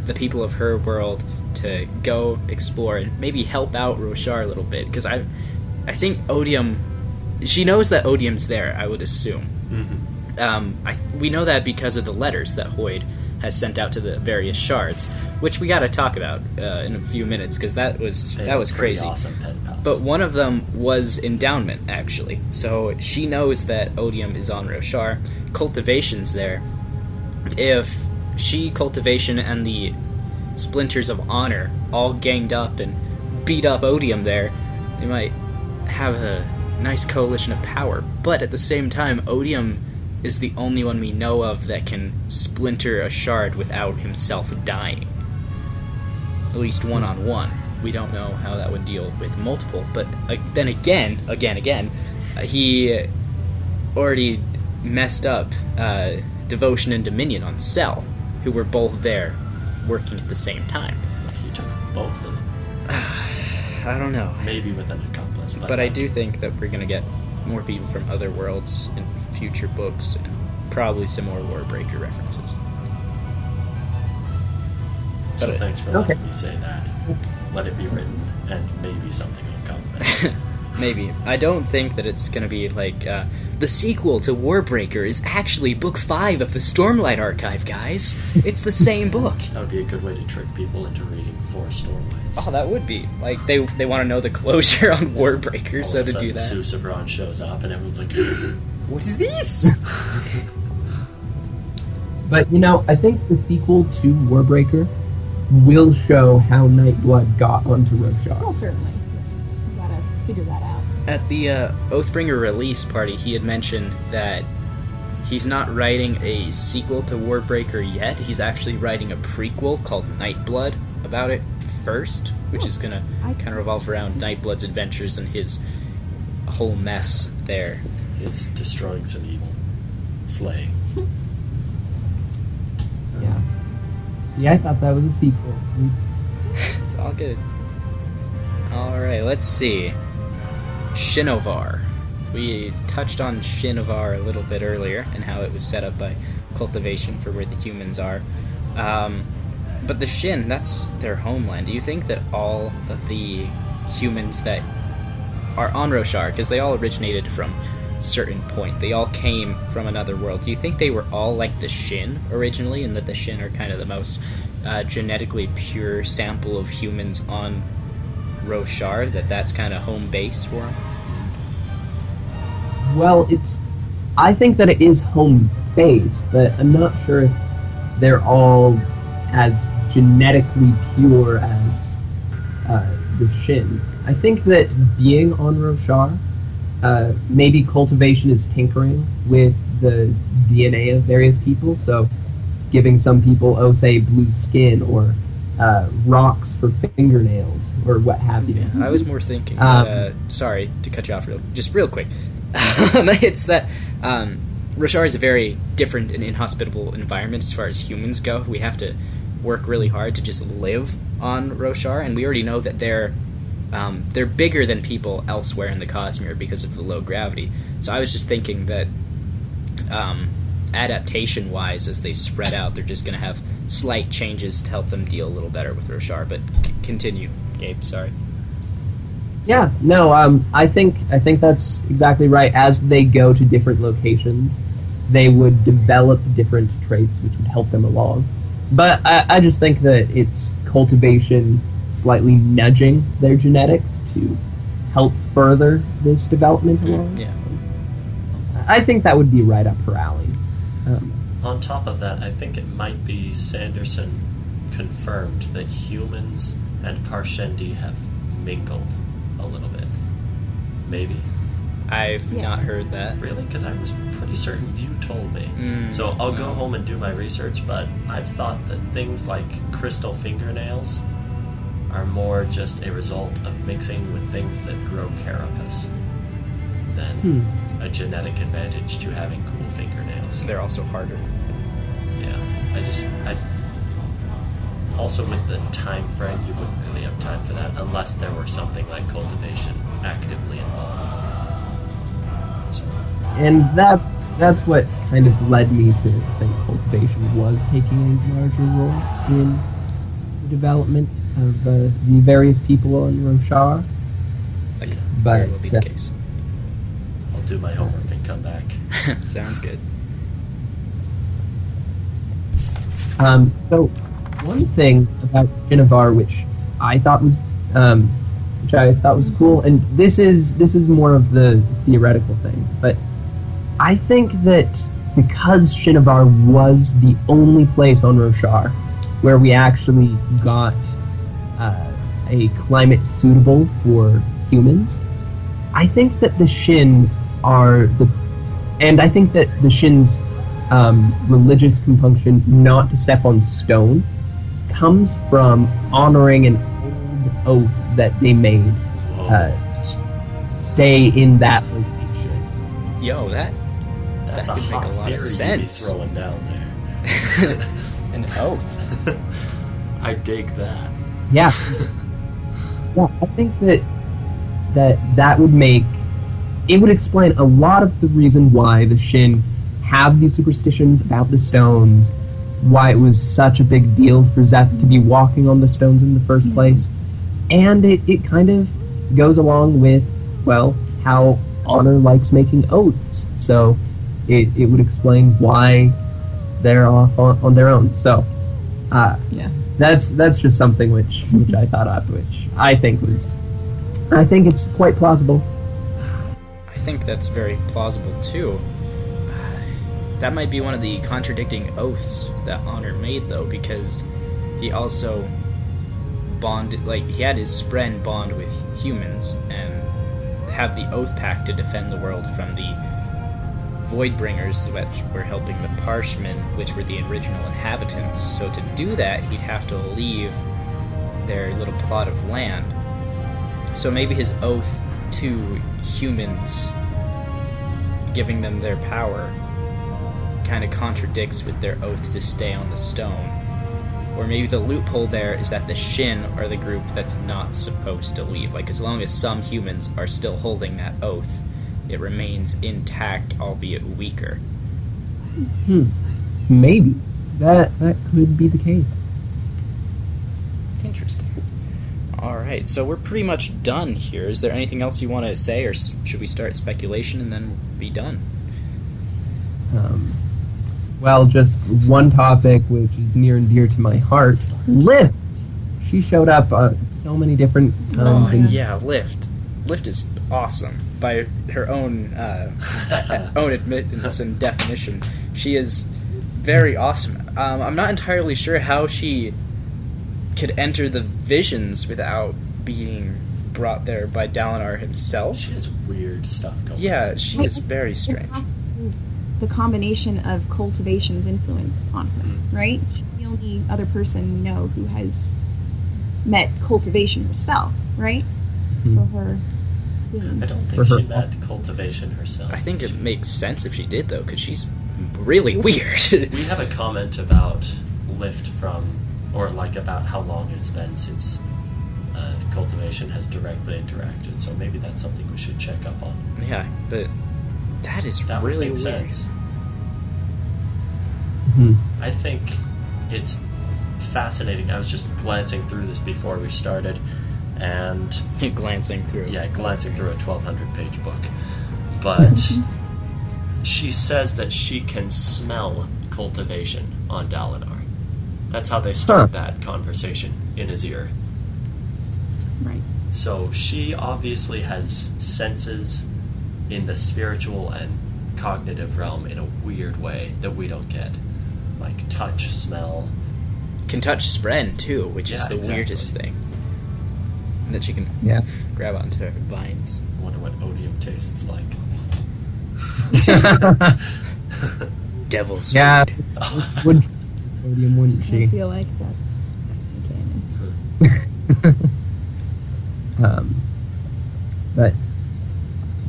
the people of her world to go explore and maybe help out Roshar a little bit, because I think Odium, she knows that Odium's there, I would assume. Mm-hmm. We know that because of the letters that Hoid has sent out to the various shards, which we got to talk about in a few minutes, because that was crazy. Awesome pen pals. But one of them was Endowment, actually. So she knows that Odium is on Roshar. Cultivation's there. If she, Cultivation, and the Splinters of Honor all ganged up and beat up Odium there, they might have a nice coalition of power. But at the same time, Odium is the only one we know of that can splinter a shard without himself dying. At least one-on-one. We don't know how that would deal with multiple, but then again, he already messed up Devotion and Dominion on Cell, who were both there working at the same time. He took both of them. I don't know. Maybe with an accomplice. But I do think that we're going to get more people from other worlds in future books, and probably some more Warbreaker references. So thanks for letting me say that. Let it be written, and maybe something will come. Maybe. I don't think that it's going to be like, the sequel to Warbreaker is actually Book 5 of the Stormlight Archive, guys. It's the same book. That would be a good way to trick people into reading 4 Stormlights. Oh, that would be. Like, they want to know the closure on Warbreaker, so to do that. Susebron shows up, and everyone's like, what is this? But, I think the sequel to Warbreaker will show how Nightblood got onto Roshar. Well, certainly. You gotta figure that out. At the Oathbringer release party, he had mentioned that he's not writing a sequel to Warbreaker yet. He's actually writing a prequel called Nightblood about it first, which is going to kind of revolve around Nightblood's adventures and his whole mess there. His destroying some evil. Slaying. Yeah. See, I thought that was a sequel. Oops. It's all good. Alright, let's see. Shinovar. We touched on Shinovar a little bit earlier and how it was set up by Cultivation for where the humans are. But the Shin, that's their homeland. Do you think that all of the humans that are on Roshar, because they all originated from a certain point. They all came from another world. Do you think they were all like the Shin originally, and that the Shin are kind of the most genetically pure sample of humans on Roshar, that's kind of home base for them? Well, I think that it is home base, but I'm not sure if they're all as genetically pure as the Shin. I think that being on Roshar, maybe Cultivation is tinkering with the DNA of various people, so giving some people, say, blue skin or rocks for fingernails or what have you. Yeah, I was more thinking that, sorry to cut you off just real quick. It's that Roshar is a very different and inhospitable environment as far as humans go. We have to work really hard to just live on Roshar, and we already know that they're bigger than people elsewhere in the Cosmere because of the low gravity. So I was just thinking that adaptation-wise, as they spread out, they're just going to have slight changes to help them deal a little better with Roshar. But continue, Gabe. Sorry. Yeah, no, I think that's exactly right. As they go to different locations, they would develop different traits which would help them along. But I just think that it's Cultivation slightly nudging their genetics to help further this development along. Yeah. I think that would be right up her alley. On top of that, I think it might be Sanderson confirmed that humans and Parshendi have mingled a little bit. Maybe. I've not heard that. Really? Because I was pretty certain you told me. So I'll go home and do my research, but I've thought that things like crystal fingernails are more just a result of mixing with things that grow carapace than a genetic advantage to having cool fingernails. They're also harder. Yeah. Also, with the time frame, you wouldn't really have time for that unless there were something like Cultivation actively involved. So. And that's what kind of led me to think Cultivation was taking a larger role in the development of the various people on Roshar. That could very well be the case. I'll do my homework and come back. Sounds good. So one thing about Shinovar which I thought was cool, and this is more of the theoretical thing, but I think that because Shinovar was the only place on Roshar where we actually got a climate suitable for humans, I think that the Shin I think that the Shin's religious compunction not to step on stone comes from honoring an old oath that they made to stay in that location. Yo, that's that a could hot make a lot of theory sense. to be throwing down there. An oath. I dig that. Yeah. Yeah, I think that would explain a lot of the reason why the Shin have these superstitions about the stones, why it was such a big deal for Zeth to be walking on the stones in the first place, and it kind of goes along with, well, how Honor likes making oaths, so it would explain why they're off on their own. So, that's just something which I thought of, which I think it's quite plausible. I think that's very plausible too. That might be one of the contradicting oaths that Honor made, though, because he also bonded, he had his Spren bond with humans and have the Oath Pact to defend the world from the Voidbringers, which were helping the Parshmen, which were the original inhabitants. So to do that, he'd have to leave their little plot of land. So maybe his oath to humans, giving them their power, kind of contradicts with their oath to stay on the stone. Or maybe the loophole there is that the Shin are the group that's not supposed to leave. As long as some humans are still holding that oath, it remains intact, albeit weaker. Maybe. That could be the case. Interesting. All right, so we're pretty much done here. Is there anything else you want to say, or should we start speculation and then be done? Well, just one topic which is near and dear to my heart. Lift! She showed up so many different times. Yeah, Lift. Lift is awesome by her own own admittance and definition. She is very awesome. I'm not entirely sure how she could enter the visions without being brought there by Dalinar himself. She has weird stuff going on. Yeah, she is very strange. The combination of Cultivation's influence on her, right? She's the only other person we know who has met Cultivation herself, right? For her I don't think she met Cultivation herself. I think it makes sense if she did, though, because she's really weird. We have a comment about Lift about how long it's been since Cultivation has directly interacted, so maybe that's something we should check up on. Yeah, but that That would really make weird. sense. I think it's fascinating. I was just glancing through this before we started, and glancing through a 1,200-page book. But she says that she can smell Cultivation on Dalinar. That's how they start that conversation in his ear. Right. So she obviously has senses in the spiritual and cognitive realm in a weird way that we don't get. Like touch, smell. Can touch Spren, too, which is the weirdest thing. That she can grab onto her vines. I wonder what Odium tastes like. Devil's food. Would Odium, wouldn't she? I feel like that's canon. But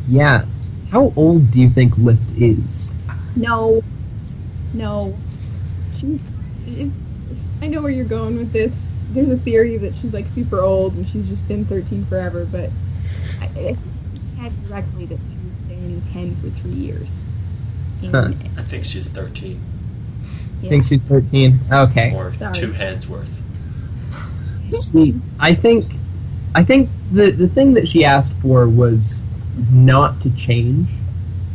yeah, how old do you think Lift is? No. I know where you're going with this. There's a theory that she's like super old and she's just been 13 forever, but I said correctly that she's been 10 for 3 years. I think she's 13. I think she's 13. Okay. Or 2 hands worth. See, I think the thing that she asked for was not to change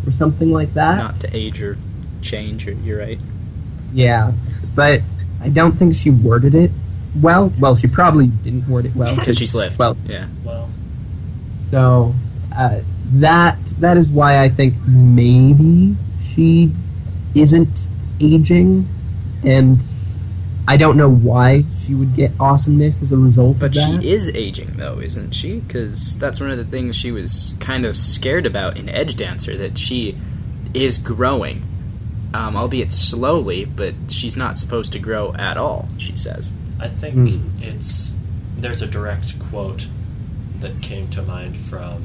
or something like that. Not to age or change, you're right. Yeah, but I don't think she worded it well. Well, she probably didn't word it well. Because she's Lift. Well, yeah. Well. So, that is why I think maybe she isn't aging, and I don't know why she would get awesomeness as a result But of that. she is aging, though, isn't she? Because that's one of the things she was kind of scared about in Edge Dancer, that she is growing. Albeit slowly, but she's not supposed to grow at all, she says. I think there's a direct quote that came to mind from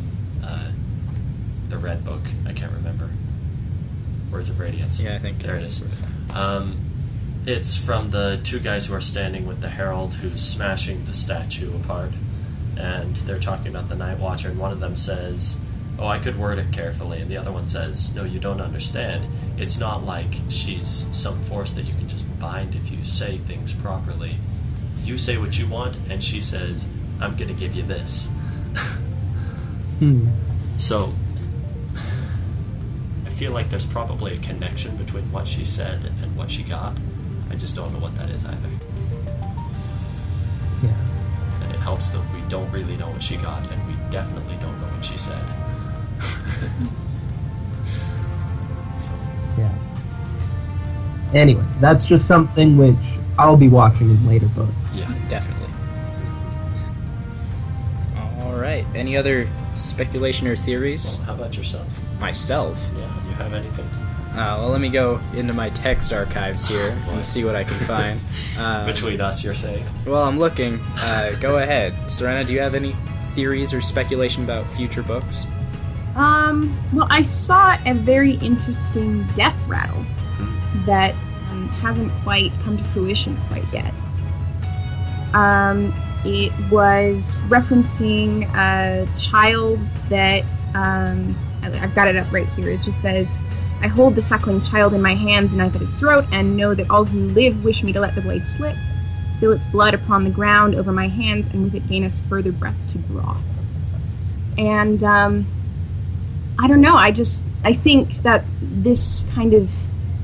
the Red Book. I can't remember. Words of Radiance. Yeah, I think there it is. It's from the 2 guys who are standing with the Herald who's smashing the statue apart, and they're talking about the Night Watcher, and one of them says, "Oh, I could word it carefully," and the other one says, "No, you don't understand. It's not like she's some force that you can just bind if you say things properly. You say what you want, and she says, I'm going to give you this." So, I feel like there's probably a connection between what she said and what she got. I just don't know what that is either. Yeah. And it helps that we don't really know what she got, and we definitely don't know what she said. Yeah. Anyway, that's just something which I'll be watching in later books. Yeah, definitely. All right. Any other speculation or theories? Well, how about yourself? Myself? Yeah, you have anything? Well, let me go into my text archives here and see what I can find. Between us, you're saying? Well, I'm looking. Go ahead. Syrenna, do you have any theories or speculation about future books? Well, I saw a very interesting death rattle that hasn't quite come to fruition quite yet. It was referencing a child that, I've got it up right here. It just says, "I hold the suckling child in my hands and knife at his throat, and know that all who live wish me to let the blade slip. spill its blood upon the ground over my hands, and with it gain us further breath to draw. And I don't know. I think that this kind of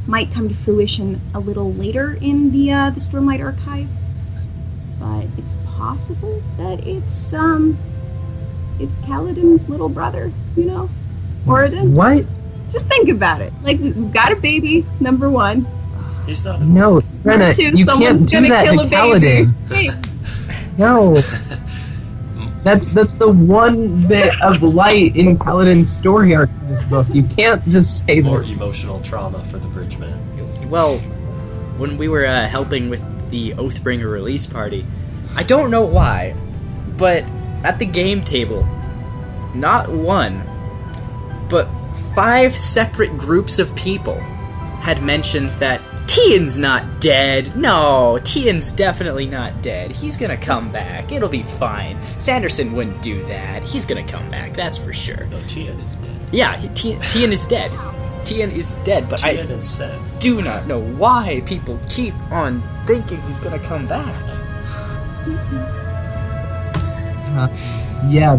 might come to fruition a little later in the Stormlight Archive, but it's possible that it's Kaladin's little brother, Oradin. What? Just think about it. Like, we've got a baby, number one. He's not. No, Syrenna, you can't do that to Kaladin. Hey. No. That's the one bit of light in Kaladin's story arc in this book. You can't just say More that. emotional trauma for the Bridgeman. Well, when we were helping with the Oathbringer release party, I don't know why, but at the game table, not one, but 5 separate groups of people had mentioned that Tian's not dead. No, Tian's definitely not dead. He's gonna come back. It'll be fine. Sanderson wouldn't do that. He's gonna come back, that's for sure. No, Tian is dead. Yeah, Tian is dead. Tian is dead, but Tian and Sen. do not know why people keep on thinking he's gonna come back. Yeah,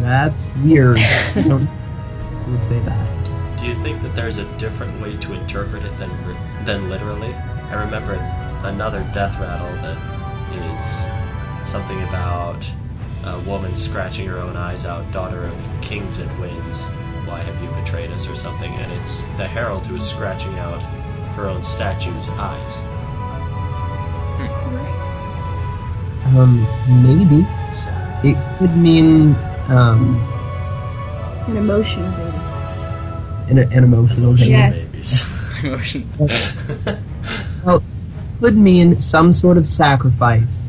that's weird. I would say that. Do you think that there's a different way to interpret it than literally? I remember another death rattle that is something about a woman scratching her own eyes out, daughter of kings and winds, why have you betrayed us, or something, and it's the herald who is scratching out her own statue's eyes. Maybe. So, It could mean, An emotion, baby. an emotional emotional thing. Yes. babies. Emotion. Well, could mean some sort of sacrifice,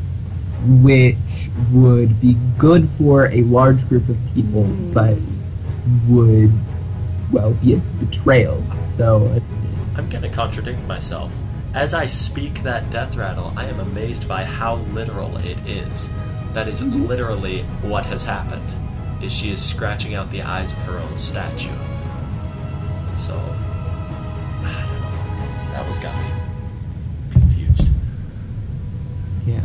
which would be good for a large group of people, but would, well, be a betrayal. So, I'm going to contradict myself. As I speak that death rattle, I am amazed by how literal it is. That is literally what has happened, is she is scratching out the eyes of her own statue. So, I don't know. That one's got me confused. yeah.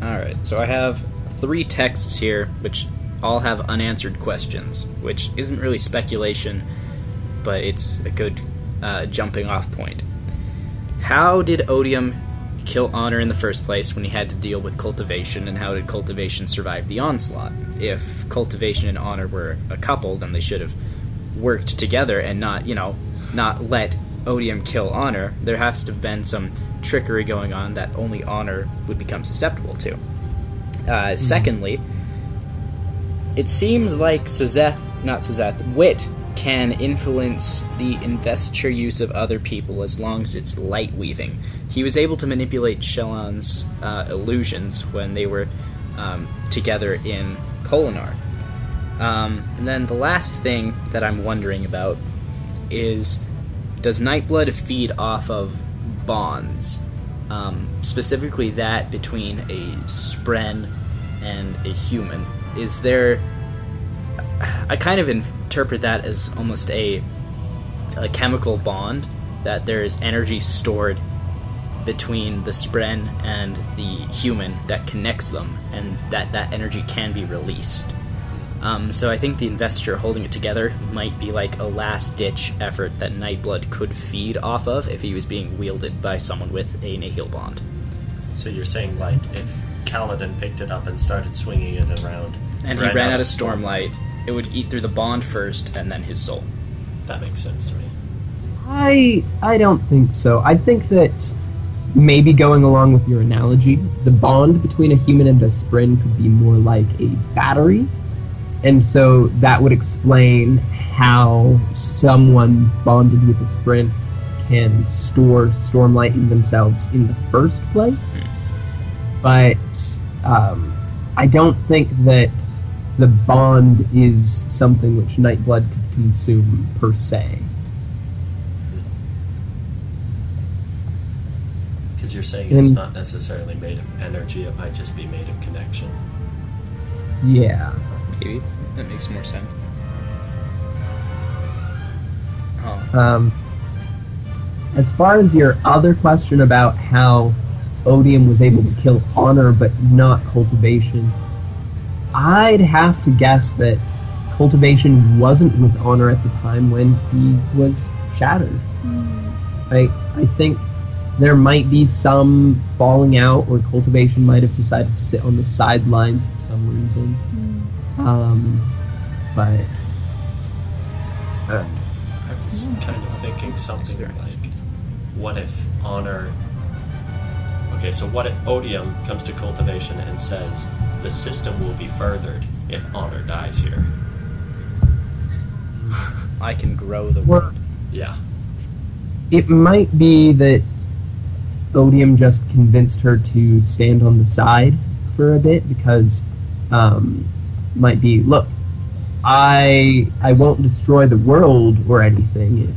Alright, so I have 3 texts here, which all have unanswered questions, which isn't really speculation, but it's a good jumping off point. How did Odium kill Honor in the first place when he had to deal with Cultivation, and how did Cultivation survive the onslaught? If Cultivation and Honor were a couple, then they should have worked together and not let Odium kill Honor. There has to have been some trickery going on that only Honor would become susceptible to. Secondly, it seems like Wit can influence the investiture use of other people as long as it's light weaving. He was able to manipulate Shelon's illusions when they were together in Kholinar. And then the last thing that I'm wondering about is, does Nightblood feed off of bonds? Specifically that between a Spren and a human. Is there... I kind of interpret that as almost a chemical bond, that there's energy stored between the Spren and the human that connects them, and that energy can be released. So I think the investiture holding it together might be like a last-ditch effort that Nightblood could feed off of if he was being wielded by someone with a Nihil bond. So you're saying, like, if Caledon picked it up and started swinging it around... And he ran out of Stormlight, it would eat through the bond first, and then his soul. That makes sense to me. I don't think so. I think that maybe going along with your analogy, the bond between a human and a Spren could be more like a battery. And so that would explain how someone bonded with a Spren can store Stormlight in themselves in the first place. But I don't think that the bond is something which Nightblood could consume per se. Because you're saying it's not necessarily made of energy, it might just be made of connection. Yeah. Maybe. That makes more sense. As far as your other question about how Odium was able to kill Honor but not Cultivation, I'd have to guess that Cultivation wasn't with Honor at the time when he was shattered. I think there might be some falling out, or Cultivation might have decided to sit on the sidelines for some reason. But I was kind of thinking something like, what if Honor... Okay, so what if Odium comes to Cultivation and says, the system will be furthered if Honor dies here? I can grow the world. Yeah. It might be that Odium just convinced her to stand on the side for a bit, because might be, look, I won't destroy the world or anything if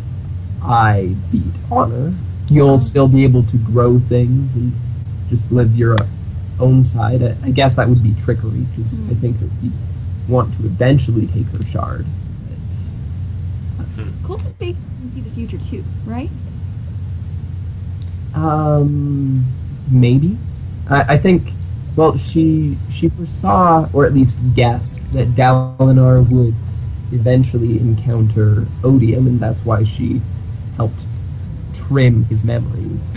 I beat Honor. You'll still be able to grow things and just live your own side. I guess that would be trickery, because I think that he'd want to eventually take her shard. Cultivation can see the future too, right? Maybe. I think, well, she foresaw, or at least guessed, that Dalinar would eventually encounter Odium, and that's why she helped trim his memories.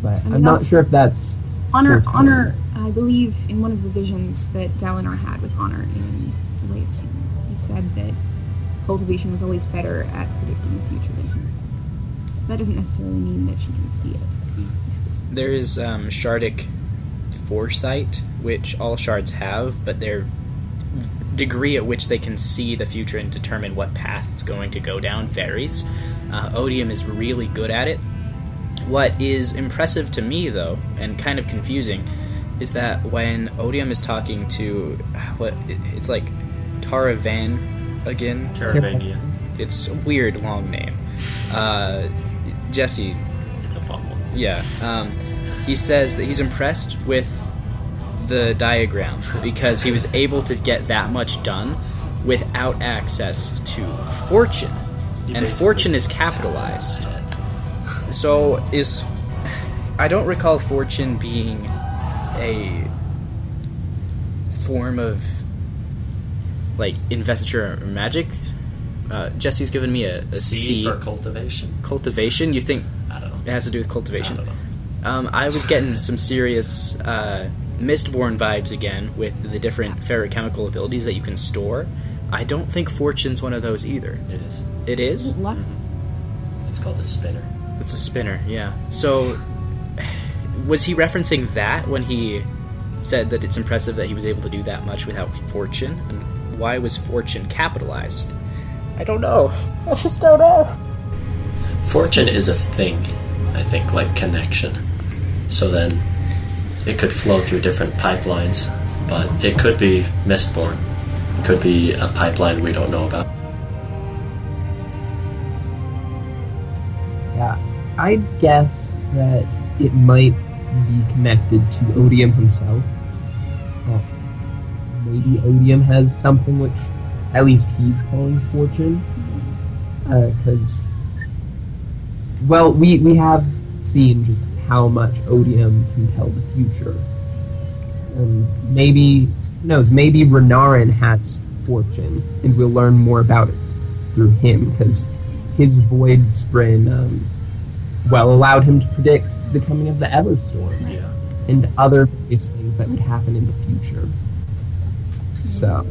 But I'm not sure if that's... Honor, I believe, in one of the visions that Dalinar had with Honor in The Way of Kings, he said that Cultivation was always better at predicting the future than he was. That doesn't necessarily mean that she can see it. There is Shardic Foresight, which all shards have, but their degree at which they can see the future and determine what path it's going to go down varies. Odium is really good at it. What is impressive to me, though, and kind of confusing, is that when Odium is talking to it's like Taravan again. Taravania. It's a weird long name. Jesse. It's a fun one. Yeah. He says that he's impressed with the diagram because he was able to get that much done without access to fortune. And fortune is capitalized. So I don't recall fortune being a form of like investiture or magic. Jesse's given me a C for cultivation. Cultivation? You think I don't know. It has to do with cultivation? I don't know. I was getting some serious Mistborn vibes again with the different ferrochemical abilities that you can store. I don't think fortune's one of those either. It is. It is? It's called a spinner. It's a spinner, yeah. So, was he referencing that when he said that it's impressive that he was able to do that much without fortune? And why was fortune capitalized? I don't know. I just don't know. Fortune is a thing, I think, like connection. So then, it could flow through different pipelines, but it could be Mistborn. It could be a pipeline we don't know about. Yeah, I'd guess that it might be connected to Odium himself. Well, maybe Odium has something which at least he's calling fortune. Because, well, we have seen just how much Odium can tell the future. Maybe, who knows, maybe Renarin has fortune, and we'll learn more about it through him, because his void sprint, allowed him to predict the coming of the Everstorm, and other various things that would happen in the future. So,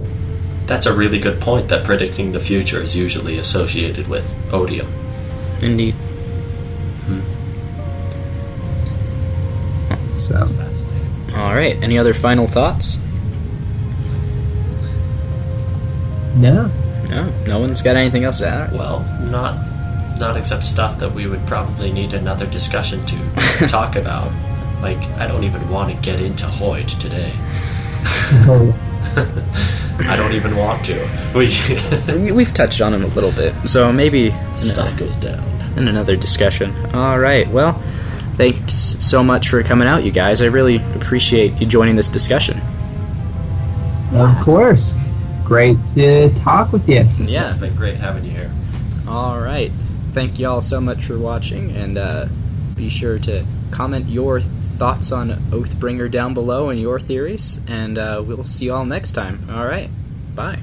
that's a really good point, that predicting the future is usually associated with Odium. Indeed. So, That's fascinating. Alright, any other final thoughts? no. No one's got anything else to add? Well, not except stuff that we would probably need another discussion to talk about. Like, I don't even want to get into Hoid today. I don't even want to. We've touched on him a little bit, so maybe Stuff goes down. in another discussion. Alright, well, thanks so much for coming out, you guys. I really appreciate you joining this discussion. Of course. Great to talk with you. Yeah. It's been great having you here. Alright. Thank you all so much for watching, and Be sure to comment your thoughts on Oathbringer down below and your theories, and we'll see you all next time. All right, bye.